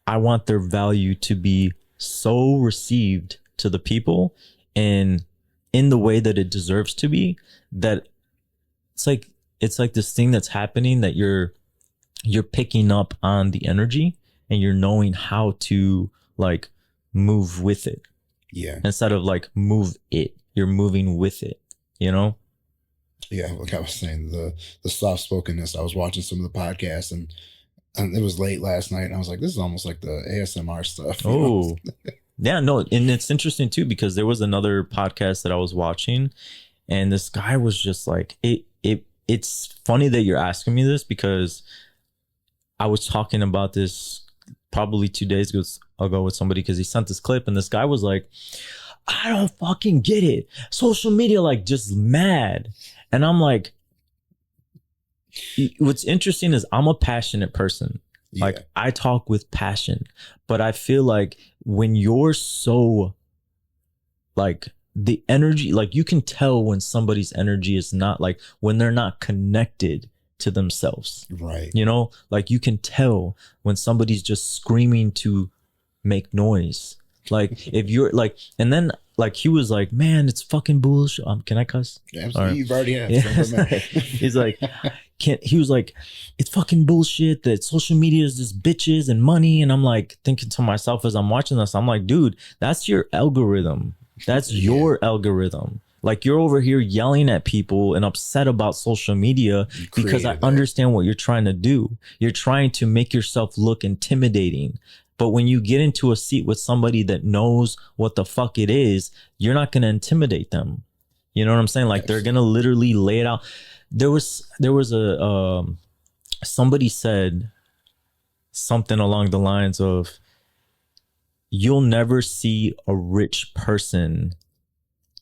I want their value to be so received to the people and in the way that it deserves to be, that it's like this thing that's happening, that you're picking up on the energy and you're knowing how to like move with it. Yeah. Instead of like move it, you're moving with it, Yeah, like I was saying, the soft spokenness. I was watching some of the podcasts and it was late last night and I was like, this is almost like the ASMR stuff. Oh. Yeah, no, and it's interesting too, because there was another podcast that I was watching and this guy was just like, it's funny that you're asking me this, because I was talking about this probably 2 days ago with somebody, because he sent this clip and this guy was like, I don't fucking get it. Social media, like, just mad. And I'm like, what's interesting is I'm a passionate person. Yeah. Like, I talk with passion, but I feel like when you're so like the energy, like you can tell when somebody's energy is not like when they're not connected to themselves. Right. You know, like you can tell when somebody's just screaming to make noise. Like if you're like, and then like he was like, man, it's fucking bullshit. Can I cuss? Absolutely. You've already had. Yeah. He's like, he was like, it's fucking bullshit that social media is just bitches and money. And I'm like thinking to myself as I'm watching this, I'm like, dude, that's your algorithm. That's your algorithm. Like you're over here yelling at people and upset about social media because I understand what you're trying to do. You're trying to make yourself look intimidating. But when you get into a seat with somebody that knows what the fuck it is, you're not going to intimidate them. You know what I'm saying? Like they're going to literally lay it out. There was a, somebody said something along the lines of, you'll never see a rich person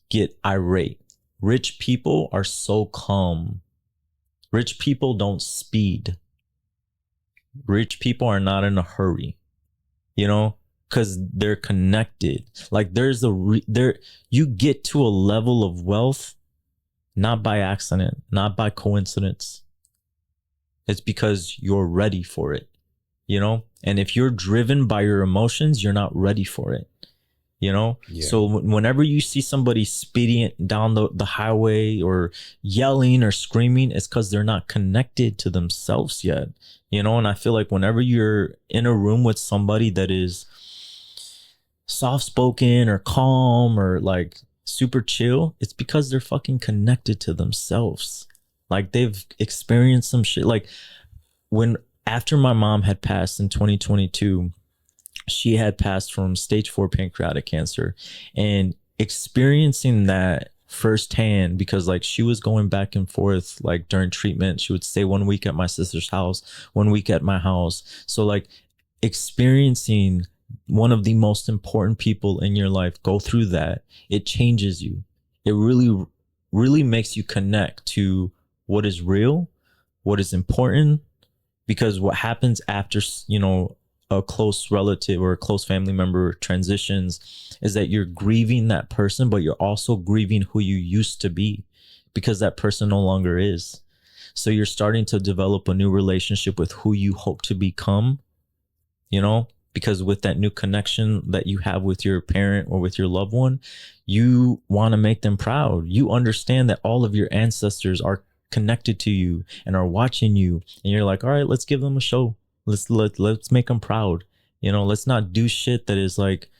get irate. Rich people are so calm. Rich people don't speed. Rich people are not in a hurry, you know, because they're connected. Like there's you get to a level of wealth, not by accident, not by coincidence. It's because you're ready for it, you know? And if you're driven by your emotions, you're not ready for it, you know? Yeah. So whenever you see somebody speeding down the highway or yelling or screaming, it's because they're not connected to themselves yet, you know? And I feel like whenever you're in a room with somebody that is soft-spoken or calm or like super chill, it's because they're fucking connected to themselves. Like they've experienced some shit. Like after my mom had passed in 2022, she had passed from stage 4 pancreatic cancer, and experiencing that firsthand, because like she was going back and forth, like during treatment, she would stay 1 week at my sister's house, 1 week at my house. So like experiencing one of the most important people in your life go through that, it changes you. It really, really makes you connect to what is real, what is important. Because what happens after, you know, a close relative or a close family member transitions is that you're grieving that person, but you're also grieving who you used to be, because that person no longer is. So you're starting to develop a new relationship with who you hope to become, you know, because with that new connection that you have with your parent or with your loved one, you want to make them proud. You understand that all of your ancestors are connected to you and are watching you, and you're like, all right, let's give them a show. Let's make them proud. You know, let's not do shit that is like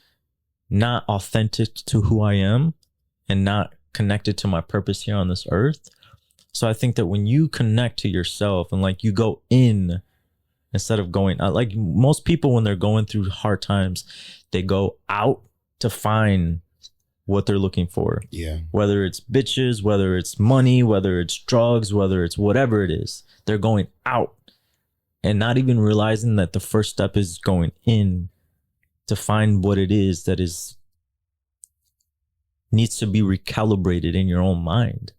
not authentic to who I am and not connected to my purpose here on this earth. So I think that when you connect to yourself and like you go in instead of going out, like most people when they're going through hard times, they go out to find what they're looking for. Yeah. Whether it's bitches, whether it's money, whether it's drugs, whether it's whatever it is, they're going out and not even realizing that the first step is going in to find what it is that is needs to be recalibrated in your own mind,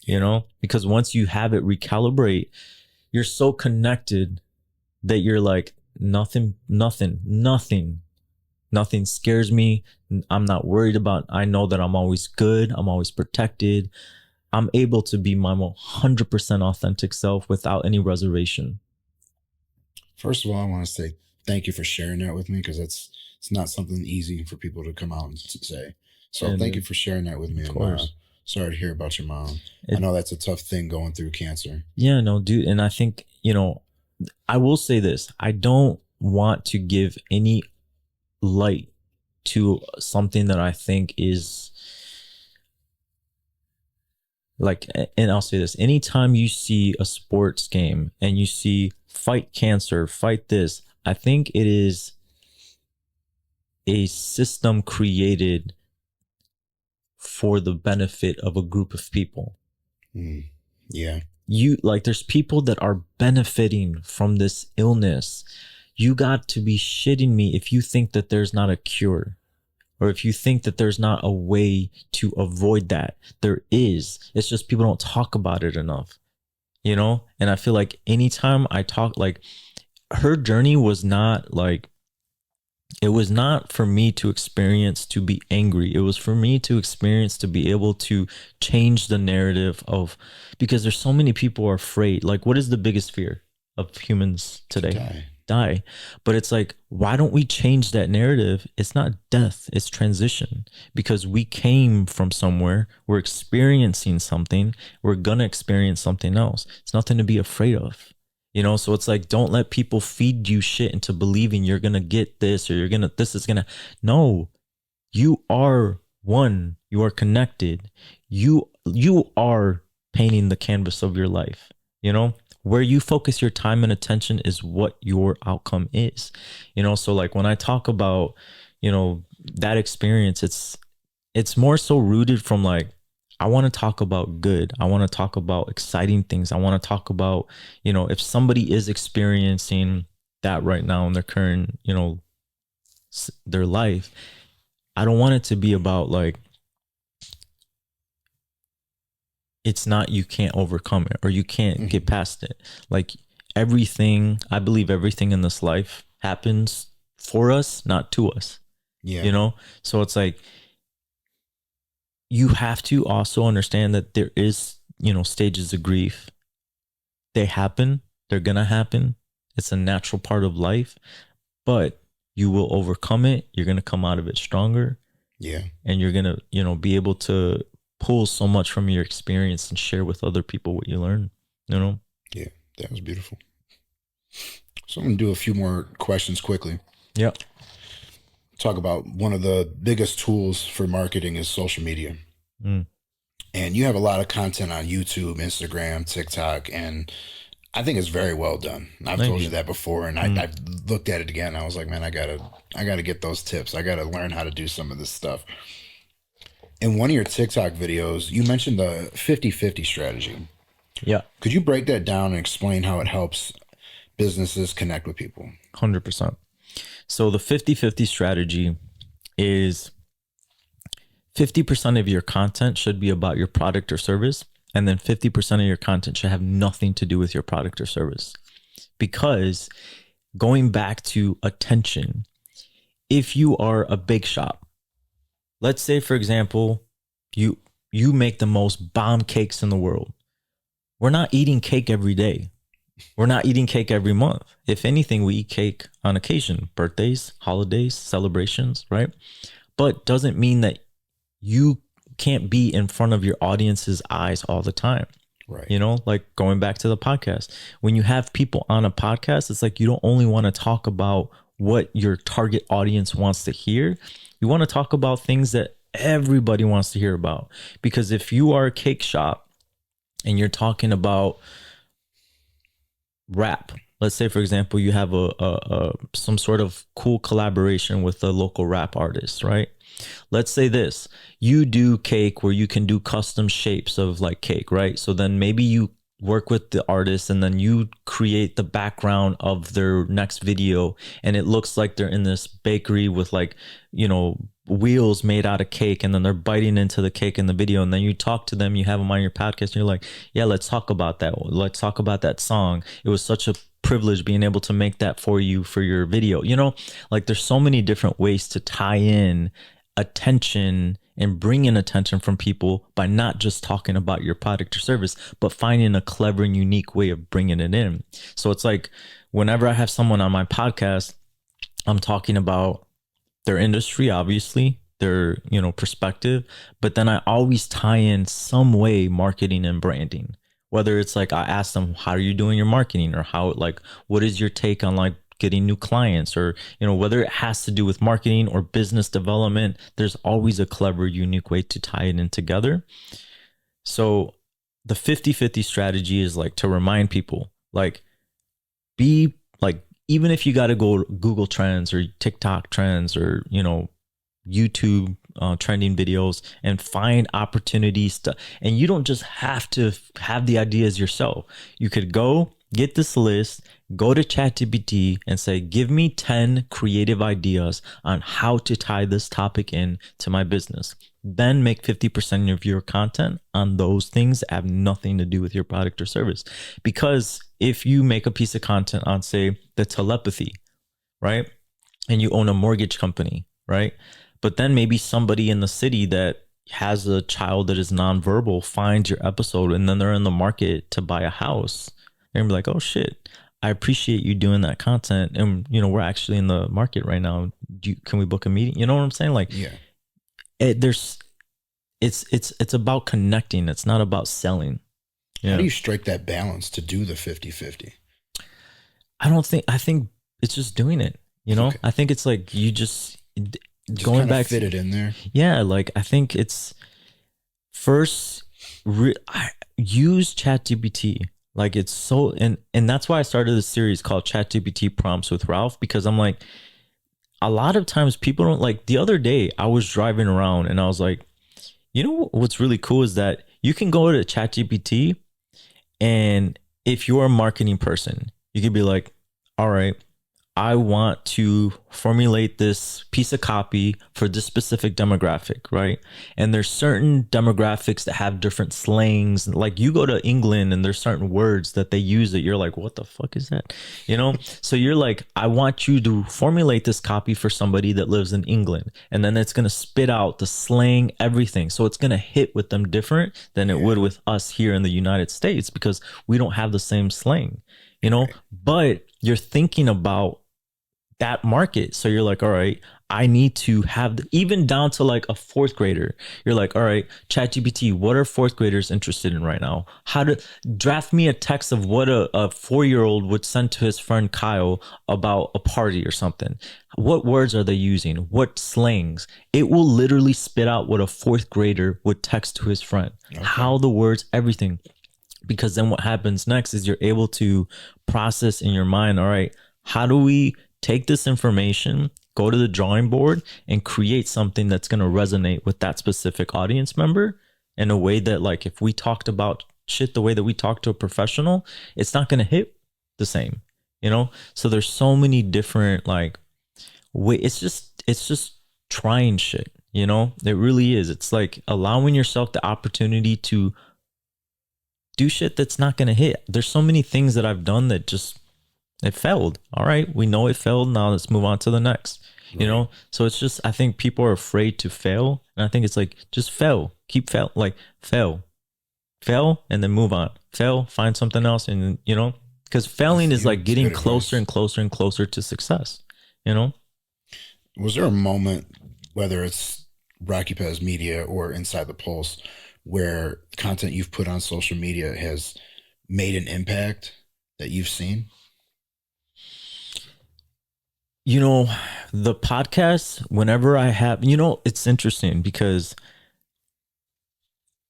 you know, because once you have it recalibrate, you're so connected that you're like, nothing scares me. I'm not worried about, I know that I'm always good. I'm always protected. I'm able to be my 100% authentic self without any reservation. First of all, I want to say thank you for sharing that with me, because it's not something easy for people to come out and say. So thank you for sharing that with me. Of course. Sorry to hear about your mom. I know that's a tough thing going through cancer. Yeah, no, dude. And I think, you know, I will say this. I don't want to give any light to something that I think is like, and I'll say this, anytime you see a sports game and you see fight cancer, fight this, I think it is a system created for the benefit of a group of people. Yeah. You like, there's people that are benefiting from this illness. You got to be shitting me if you think that there's not a cure, or if you think that there's not a way to avoid that. There is. It's just people don't talk about it enough, you know? And I feel like anytime I talk, like her journey was not like, It was not for me to experience to be angry. It was for me to experience to be able to change the narrative of, because there's so many people are afraid. Like, what is the biggest fear of humans today? Die. But it's like, why don't we change that narrative? It's not death, it's transition, because we came from somewhere, we're experiencing something, we're gonna experience something else. It's nothing to be afraid of. You know, so it's like, don't let people feed you shit into believing you're going to get this, or this is going to, no, you are one, you are connected. You are painting the canvas of your life. You know, where you focus your time and attention is what your outcome is. You know, so like when I talk about, you know, that experience, it's more so rooted from like, I want to talk about good. I want to talk about exciting things. I want to talk about, you know, if somebody is experiencing that right now in their current, you know, their life, I don't want it to be about like, it's not, you can't overcome it or you can't get past it. Like everything, I believe everything in this life happens for us, not to us. Yeah. You know? So it's like, you have to also understand that there is, you know, stages of grief. They happen. They're going to happen. It's a natural part of life, but you will overcome it. You're going to come out of it stronger. Yeah. And you're going to, you know, be able to pull so much from your experience and share with other people what you learn, you know? Yeah, that was beautiful. So I'm going to do a few more questions quickly. Yeah. Talk about one of the biggest tools for marketing is social media. And you have a lot of content on YouTube, Instagram, TikTok, and I think it's very well done. I've told you that before, and I've looked at it again. I was like, man, I gotta get those tips. I gotta learn how to do some of this stuff. In one of your TikTok videos, you mentioned the 50-50 strategy. Yeah. Could you break that down and explain how it helps businesses connect with people? 100%. So the 50-50 strategy is 50% of your content should be about your product or service, and then 50% of your content should have nothing to do with your product or service. Because going back to attention, if you are a bake shop, let's say, for example, you make the most bomb cakes in the world. We're not eating cake every day. We're not eating cake every month. If anything, we eat cake on occasion, birthdays, holidays, celebrations, right? But doesn't mean that you can't be in front of your audience's eyes all the time. Right. You know, like going back to the podcast, when you have people on a podcast, it's like, you don't only want to talk about what your target audience wants to hear. You want to talk about things that everybody wants to hear about. Because if you are a cake shop and you're talking about rap, let's say, for example, you have a some sort of cool collaboration with a local rap artist, right? Let's say this, you do cake where you can do custom shapes of like cake, right? So then maybe you work with the artist and then you create the background of their next video, and it looks like they're in this bakery with like, you know, wheels made out of cake, and then they're biting into the cake in the video, and then you talk to them, you have them on your podcast, and you're like, yeah, let's talk about that. Let's talk about that song. It was such a privilege being able to make that for you for your video. You know, like there's so many different ways to tie in attention and bring in attention from people by not just talking about your product or service, but finding a clever and unique way of bringing it in. So it's like whenever I have someone on my podcast, I'm talking about their industry, obviously, their, you know, perspective, but then I always tie in some way marketing and branding. Whether it's like I ask them, how are you doing your marketing, or how, like, what is your take on like getting new clients, or, you know, whether it has to do with marketing or business development, there's always a clever, unique way to tie it in together. So the 50-50 strategy is like to remind people, like, be like, even if you got to go Google Trends or TikTok trends or, you know, YouTube trending videos, and find opportunities to, and you don't just have to have the ideas yourself. You could go get this list, go to ChatGPT and say, give me 10 creative ideas on how to tie this topic in to my business. Then make 50% of your content on those things that have nothing to do with your product or service. Because if you make a piece of content on, say, the telepathy, right? and you own a mortgage company, right? But then maybe somebody in the city that has a child that is nonverbal finds your episode, and then they're in the market to buy a house. They're gonna be like, oh shit, I appreciate you doing that content. And we're actually in the market right now. Can we book a meeting? You know what I'm saying? Like, Yeah. there's it's about connecting. It's not about selling. How Yeah. do you strike that balance to do the 50-50? I think it's just doing it, Okay. I think it's like you just going kind of back fit it in there. yeah, like I think it's first I use ChatGPT. Like it's so, and that's why I started this series called ChatGPT Prompts with Ralph, because I'm like, a lot of times people don't like. The other day I was driving around and I was like, what's really cool is that you can go to ChatGPT, and if you're a marketing person, you could be like, all right, I want to formulate this piece of copy for this specific demographic, right? And there's certain demographics that have different slangs. Like you go to England and there's certain words that they use that you're like, what the fuck is that? So you're like, I want you to formulate this copy for somebody that lives in England. And then it's going to spit out the slang, everything. So it's going to hit with them different than it would with us here in the United States, because we don't have the same slang, but you're thinking about that market. So you're like, all right, I need to have even down to like a fourth grader. You're like, all right, ChatGPT, what are fourth graders interested in right now? How to draft me a text of what a 4-year-old would send to his friend Kyle about a party or something. What words are they using? What slangs? It will literally spit out what a fourth grader would text to his friend. Okay. How the words, everything. Because then what happens next is you're able to process in your mind, all right, how do we take this information, go to the drawing board, and create something that's going to resonate with that specific audience member in a way that, like, if we talked about shit the way that we talk to a professional, it's not going to hit the same, So there's so many different, like, it's just trying shit, It really is. It's like allowing yourself the opportunity to do shit that's not going to hit. There's so many things that I've done that just, it failed. All right, we know it failed. Now let's move on to the next. Right. So it's just, I think people are afraid to fail, and I think it's like, just fail, keep fail, like fail, and then move on. Fail, find something else, and because failing is like getting closer and closer and closer to success. Was there a moment, whether it's Rocky Perez Media or Inside the Pulse, where content you've put on social media has made an impact that you've seen? The podcast, whenever I have, it's interesting because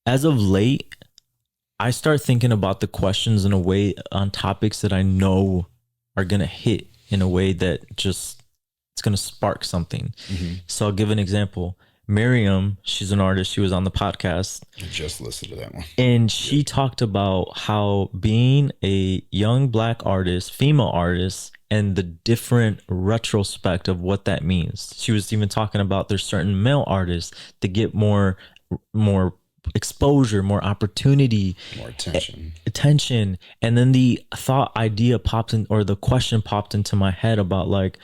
as of late, I start thinking about the questions in a way on topics that I know are going to hit in a way that just, it's going to spark something. Mm-hmm. So I'll give an example. Miriam, she's an artist. She was on the podcast. I just listened to that one. And she talked about how being a young Black artist, female artist, and the different retrospect of what that means. She was even talking about there's certain male artists that get more exposure, more opportunity, more attention. And then the idea popped in, or the question popped into my head about like,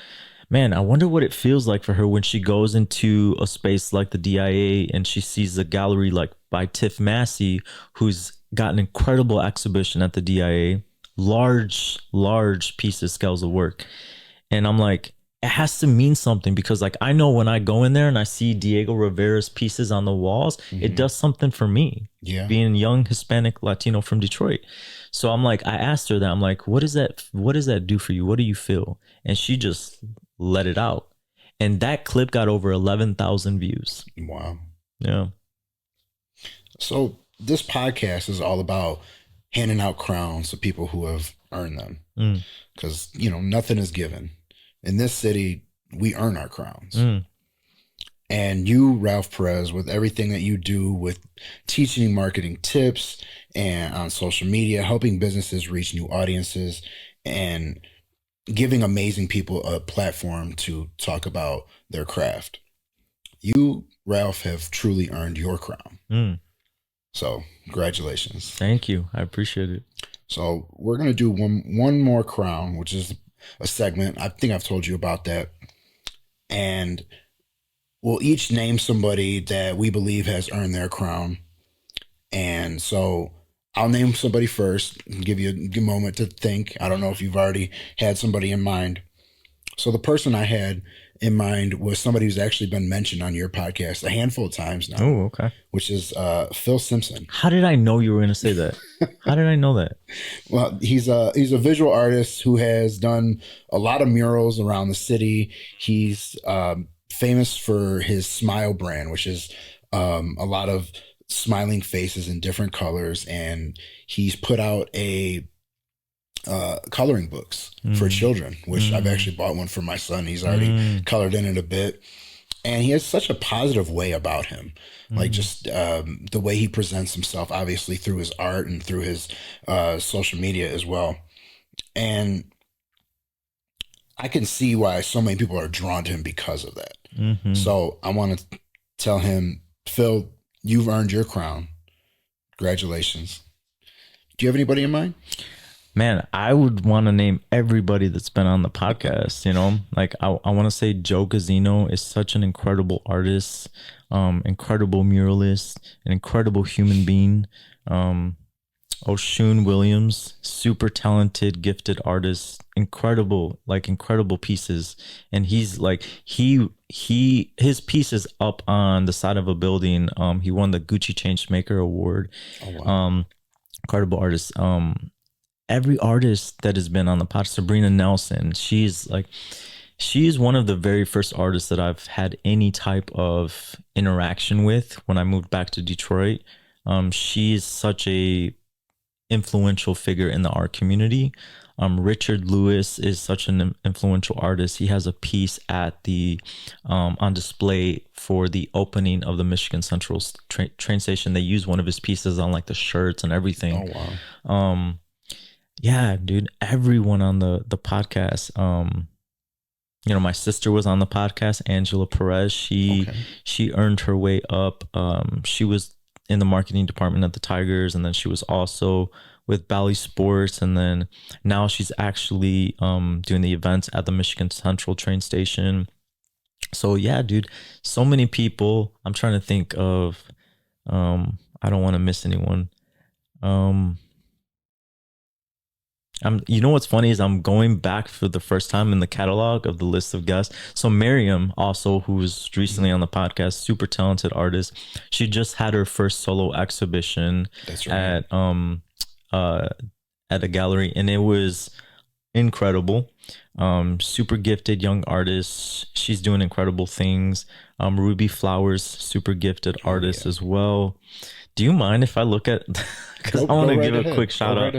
man, I wonder what it feels like for her when she goes into a space like the DIA and she sees a gallery like by Tiff Massey, who's got an incredible exhibition at the DIA, large pieces, scales of work. And I'm like, it has to mean something, because like I know when I go in there and I see Diego Rivera's pieces on the walls, mm-hmm. It does something for me. Yeah. Being young Hispanic Latino from Detroit. So I'm like, I asked her that. I'm like, what does that do for you? What do you feel? And she just let it out. And that clip got over 11,000 views. Wow. Yeah. So this podcast is all about handing out crowns to people who have earned them. Because, nothing is given. In this city, we earn our crowns. And you, Ralph Perez, with everything that you do with teaching marketing tips and on social media, helping businesses reach new audiences, and giving amazing people a platform to talk about their craft. You, Ralph, have truly earned your crown. So congratulations. Thank you. I appreciate it. So we're going to do one more crown, which is a segment. I think I've told you about that. and we'll each name somebody that we believe has earned their crown. And so I'll name somebody first and give you a good moment to think. I don't know if you've already had somebody in mind. So the person I had in mind was somebody who's actually been mentioned on your podcast a handful of times now. Oh, okay. Which is Phil Simpson. How did I know you were going to say that? How did I know that? Well, he's a visual artist who has done a lot of murals around the city. He's famous for his Smile brand, which is a lot of smiling faces in different colors, and he's put out a coloring books for children, which I've actually bought one for my son. He's already colored in it a bit, and he has such a positive way about him, like just the way he presents himself, obviously through his art and through his social media as well. And I can see why so many people are drawn to him because of that. So I want to tell him, Phil, you've earned your crown. Congratulations. Do you have anybody in mind? Man, I would want to name everybody that's been on the podcast, you know, like I want to say Joe Gazzino is such an incredible artist, incredible muralist, an incredible human being. Oshun Williams, super talented, gifted artist, incredible pieces. And he's like, his piece is up on the side of a building. He won the Gucci Changemaker Award. Oh, wow. Incredible artist. Every artist that has been on the pod, Sabrina Nelson, she's one of the very first artists that I've had any type of interaction with when I moved back to Detroit. She's such a influential figure in the art community. Richard Lewis is such an influential artist. He has a piece at the on display for the opening of the Michigan Central train station. They use one of his pieces on like the shirts and everything. Oh, wow. Yeah, dude, everyone on the podcast. You know, my sister was on the podcast, Angela Perez. She earned her way up. She was in the marketing department at the Tigers, and then she was also with Bally Sports, and then now she's actually doing the events at the Michigan Central train station. So yeah, dude, so many people. I'm trying to think of I don't want to miss anyone. You know what's funny is I'm going back for the first time in the catalog of the list of guests. So Miriam, also, who was recently on the podcast, super talented artist. She just had her first solo exhibition. That's right. At a gallery, and it was incredible. Super gifted young artist. She's doing incredible things. Ruby Flowers, super gifted artist as well. Do you mind if I look at, because I want to give a quick shout out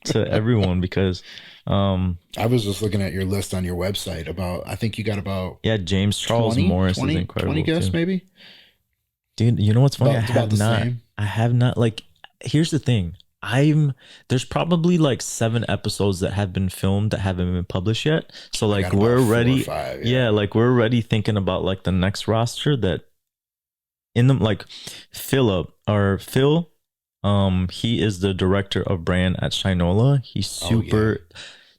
to everyone, because I was just looking at your list on your website about, I think you got about James Charles Morris is incredible. 20 guests too. Maybe? Dude, you know what's funny? Same. I have not, like, here's the thing. There's probably like 7 episodes that have been filmed that haven't been published yet. So like we're already, 4 or 5, like we're already thinking about like the next roster that in them, like Phil, he is the director of brand at Shinola. He's super,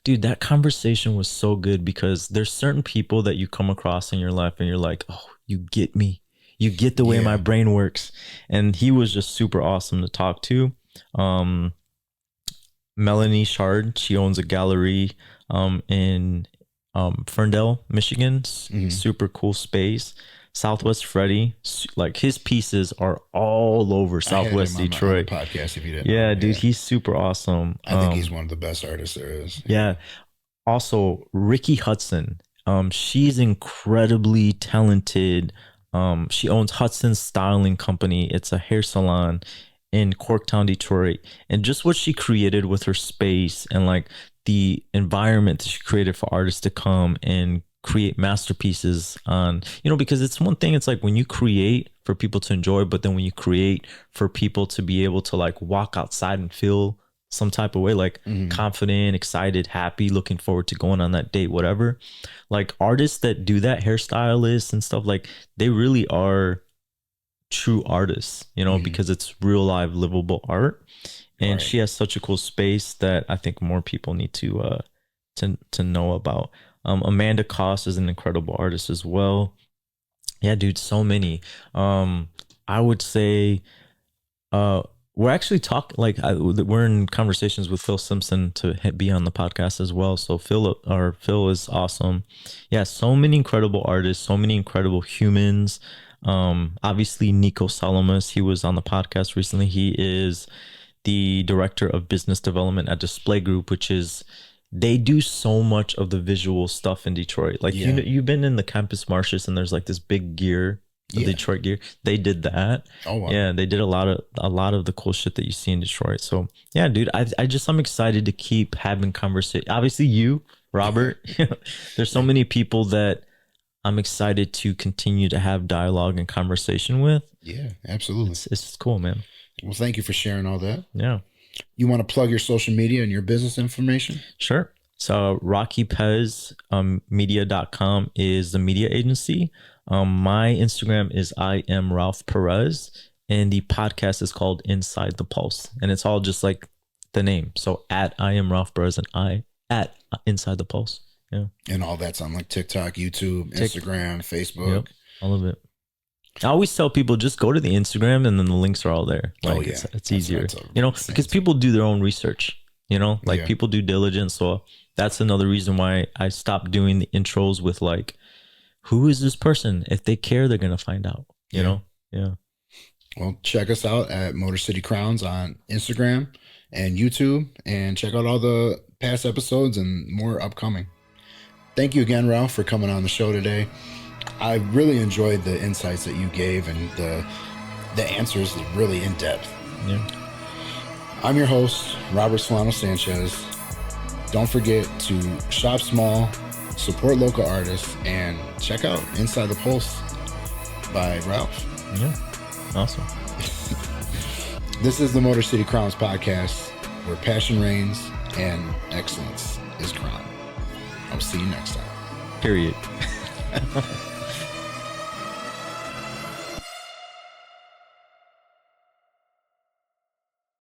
dude, that conversation was so good, because there's certain people that you come across in your life and you're like, oh, you get me. You get the way my brain works. And he was just super awesome to talk to. Melanie Shard, she owns a gallery in Ferndale, Michigan. Super cool space. Southwest Freddy, like his pieces are all over Southwest Detroit. Podcast, if you didn't. Dude, he's super awesome. I think he's one of the best artists there is. Yeah. Also, Ricky Hudson. She's incredibly talented. She owns Hudson's Styling Company. It's a hair salon in Corktown, Detroit. And just what she created with her space and like the environment that she created for artists to come and create masterpieces on, you know, because it's one thing, it's like when you create for people to enjoy, but then when you create for people to be able to like walk outside and feel some type of way, like confident, excited, happy, looking forward to going on that date, whatever. Like artists that do that, hairstylists and stuff, like they really are true artists, you know, because it's real live livable art. And she has such a cool space that I think more people need to know about. Amanda Koss is an incredible artist as well. Yeah, dude, so many. I would say we're actually talking we're in conversations with Phil Simpson to be on the podcast as well. So Phil is awesome. Yeah, so many incredible artists, so many incredible humans. Obviously Nico Salamas, he was on the podcast recently. He is the director of business development at Display Group, which is they do so much of the visual stuff in Detroit. Like you've been in the Campus Martius and there's like this big gear, the Detroit gear. They did that. Oh wow. Yeah, they did a lot of the cool shit that you see in Detroit. So yeah, dude, I'm excited to keep having conversation. Obviously you, Robert, there's so many people that I'm excited to continue to have dialogue and conversation with. Yeah, absolutely. It's cool, man. Well, thank you for sharing all that. Yeah. You want to plug your social media and your business information? Sure. So RockyPez, media.com is the media agency. My Instagram is I am Ralph Perez, and the podcast is called Inside the Pulse, and it's all just like the name. So at I am Ralph Perez and I at Inside the Pulse. Yeah. And all that's on like TikTok, YouTube, Instagram, Facebook. Yep, all of it. I always tell people just go to the Instagram and then the links are all there. Like it's easier, because people do their own research, people do diligence. So that's another reason why I stopped doing the intros with like, who is this person? If they care, they're going to find out, you know? Yeah. Well, check us out at Motor City Crowns on Instagram and YouTube, and check out all the past episodes and more upcoming. Thank you again, Ralph, for coming on the show today. I really enjoyed the insights that you gave and the answers really in depth. Yeah. I'm your host, Robert Solano Sanchez. Don't forget to shop small, support local artists, and check out Inside the Pulse by Ralph. Yeah. Awesome. This is the Motor City Crowns podcast, where passion reigns and excellence is crowned. I'll see you next time. Period.